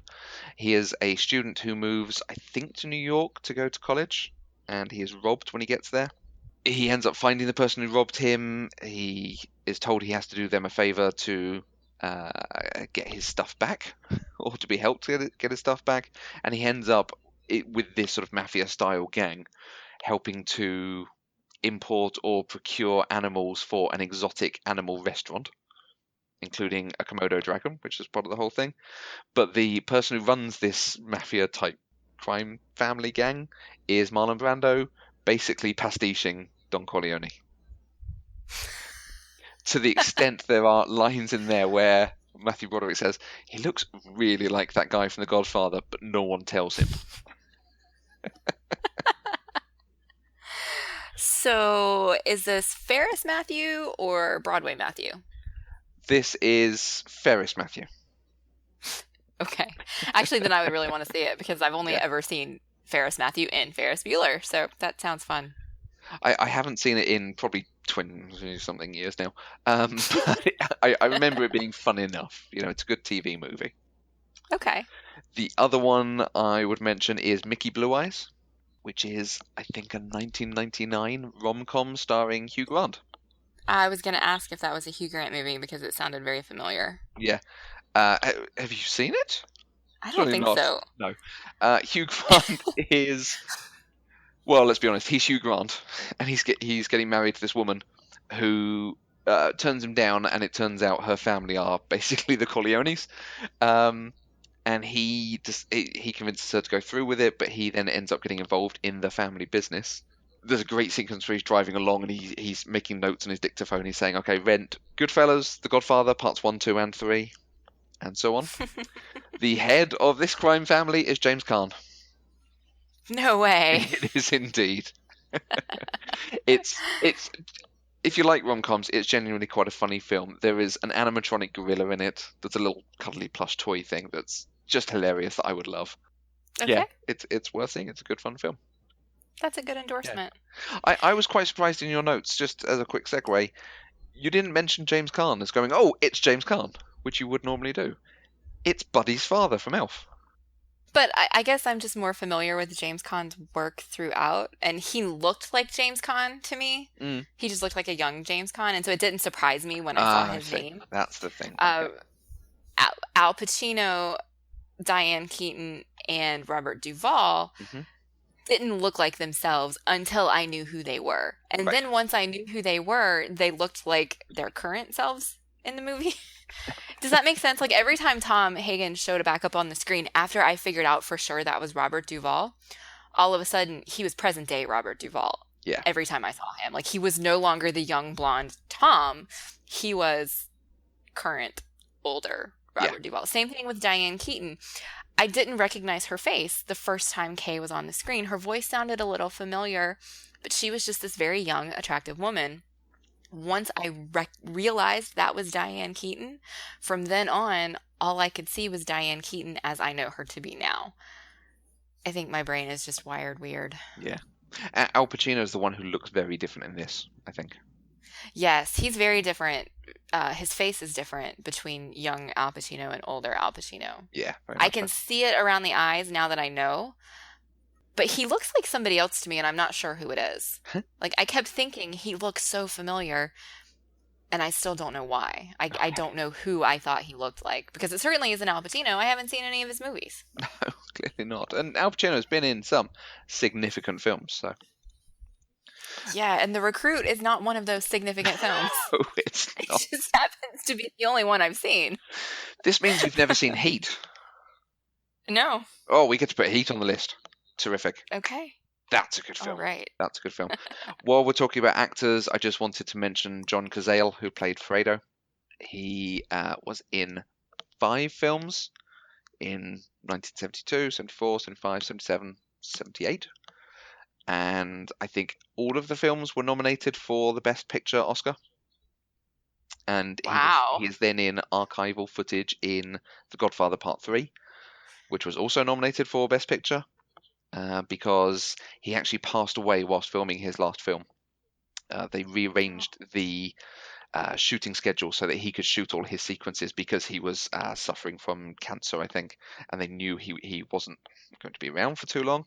He is a student who moves, I think, to New York to go to college, and he is robbed when he gets there. He ends up finding the person who robbed him. He is told he has to do them a favor to get his stuff back, or to be helped to get his stuff back, and he ends up with this sort of mafia-style gang helping to import or procure animals for an exotic animal restaurant, including a Komodo dragon, which is part of the whole thing. But the person who runs this mafia-type crime family gang is Marlon Brando, basically pastiching Don Corleone. To the extent there are lines in there where Matthew Broderick says, he looks really like that guy from The Godfather, but no one tells him. So, is this Ferris Matthew or Broadway Matthew? This is Ferris Matthew. Okay. Actually, then I would really want to see it because I've only ever seen Ferris Matthew in Ferris Bueller, so that sounds fun. I haven't seen it in probably 20-something years now. But I remember it being fun enough. You know, it's a good TV movie. Okay. The other one I would mention is Mickey Blue Eyes, which is, I think, a 1999 rom-com starring Hugh Grant. I was going to ask if that was a Hugh Grant movie because it sounded very familiar. Yeah. Have you seen it? I don't think so. No. Hugh Grant is... Well, let's be honest. He's Hugh Grant, and he's getting married to this woman who turns him down, and it turns out her family are basically the Corleones. And he convinces her to go through with it, but he then ends up getting involved in the family business. There's a great sequence where he's driving along and he's making notes on his dictaphone. He's saying, okay, rent Goodfellas, The Godfather, parts 1, 2, and 3, and so on. The head of this crime family is James Caan. No way. It is indeed. It's if you like rom-coms, it's genuinely quite a funny film. There is an animatronic gorilla in it. There's a little cuddly plush toy thing that's just hilarious that I would love. Okay. Yeah, it's worth seeing. It's a good fun film. That's a good endorsement. Yeah. I was quite surprised in your notes, just as a quick segue, you didn't mention James Caan as going, oh, it's James Caan, which you would normally do. It's Buddy's father from Elf. But I guess I'm just more familiar with James Caan's work throughout, and he looked like James Caan to me. Mm. He just looked like a young James Caan, and so it didn't surprise me when I saw his name. That's the thing. Al Pacino, Diane Keaton, and Robert Duvall didn't look like themselves until I knew who they were. And Right. then once I knew who they were, they looked like their current selves in the movie. Does that make sense? Like every time Tom Hagen showed back up on the screen after I figured out for sure that was Robert Duvall, all of a sudden he was present day Robert Duvall. Yeah. Every time I saw him. Like he was no longer the young blonde Tom. He was current older Robert Duvall. Same thing with Diane Keaton. I didn't recognize her face the first time Kay was on the screen. Her voice sounded a little familiar, but she was just this very young, attractive woman. Once I realized that was Diane Keaton, from then on, all I could see was Diane Keaton as I know her to be now. I think my brain is just wired weird. Yeah. Al Pacino is the one who looks very different in this, I think. Yes, he's very different. His face is different between young Al Pacino and older Al Pacino. Yeah. Very I much can so. see it around the eyes now that I know. But he looks like somebody else to me, and I'm not sure who it is. Like, I kept thinking he looks so familiar, and I still don't know why. I don't know who I thought he looked like, because it certainly isn't Al Pacino. I haven't seen any of his movies. No, clearly not. And Al Pacino's been in some significant films, so. Yeah, and The Recruit is not one of those significant films. No, it's It not. just happens to be the only one I've seen. This means you've never seen Heat. No. Oh, we get to put Heat on the list. Terrific. Okay. That's a good film. All right. That's a good film. While we're talking about actors, I just wanted to mention John Cazale, who played Fredo. He was in 5 films in 1972, 74, 75, 77, 78. And I think all of the films were nominated for the Best Picture Oscar. And Wow. he is then in archival footage in The Godfather Part 3, which was also nominated for Best Picture. Because he actually passed away whilst filming his last film. They rearranged the shooting schedule so that he could shoot all his sequences because he was suffering from cancer, I think, and they knew he wasn't going to be around for too long.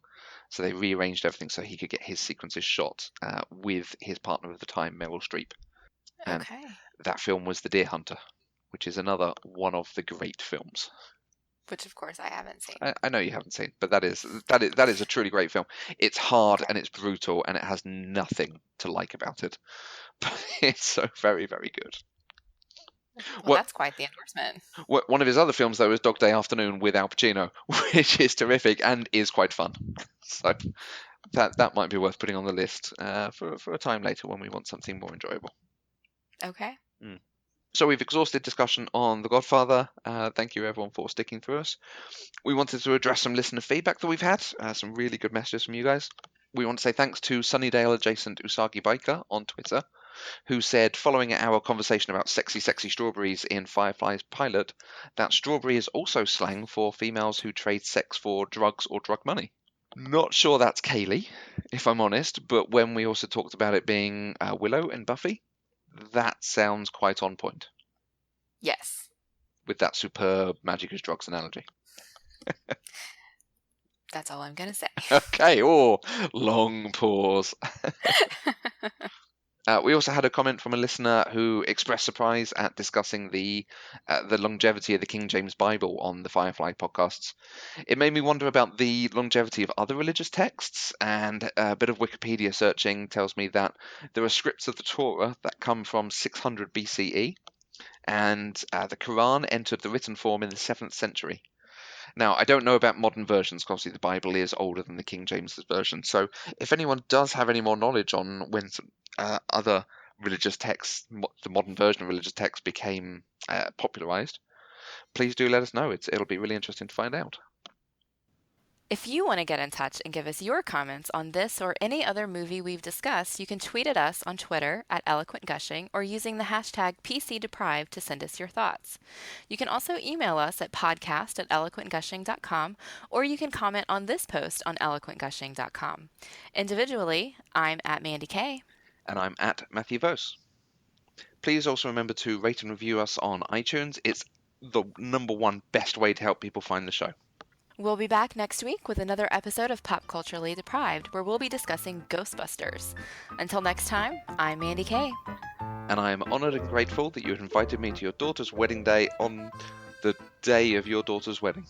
So they rearranged everything so he could get his sequences shot with his partner of the time, Meryl Streep. And Okay. that film was The Deer Hunter, which is another one of the great films. Which, of course, I haven't seen. I know you haven't seen, but that is a truly great film. It's hard Okay. and it's brutal and it has nothing to like about it, but it's so very, very good. Well, that's quite the endorsement. One of his other films, though, is Dog Day Afternoon with Al Pacino, which is terrific and is quite fun. So that might be worth putting on the list for a time later when we want something more enjoyable. Okay. So we've exhausted discussion on The Godfather. Thank you, everyone, for sticking through us. We wanted to address some listener feedback that we've had, some really good messages from you guys. We want to say thanks to Sunnydale adjacent Usagi Biker on Twitter, who said, following our conversation about sexy, sexy strawberries in Firefly's pilot, that strawberry is also slang for females who trade sex for drugs or drug money. Not sure that's Kaylee, if I'm honest, but when we also talked about it being Willow and Buffy, that sounds quite on point. Yes. With that superb magic as drugs analogy. That's all I'm going to say. Okay, long pause. We also had a comment from a listener who expressed surprise at discussing the longevity of the King James Bible on the Firefly podcasts. It made me wonder about the longevity of other religious texts, and a bit of Wikipedia searching tells me that there are scripts of the Torah that come from 600 BCE, and the Quran entered the written form in the 7th century. Now, I don't know about modern versions, because obviously the Bible is older than the King James version, so if anyone does have any more knowledge on when other religious texts, the modern version of religious texts became popularized, please do let us know. It'll be really interesting to find out. If you want to get in touch and give us your comments on this or any other movie we've discussed, you can tweet at us on Twitter at @EloquentGushing or using the hashtag PCDeprived to send us your thoughts. You can also email us at podcast@eloquentgushing.com, or you can comment on this post on eloquentgushing.com. Individually, I'm at Mandy K. And I'm at Matthew Vose. Please also remember to rate and review us on iTunes. It's the #1 best way to help people find the show. We'll be back next week with another episode of Pop Culturally Deprived, where we'll be discussing Ghostbusters. Until next time, I'm Mandy K. And I am honoured and grateful that you had invited me to your daughter's wedding day on the day of your daughter's wedding.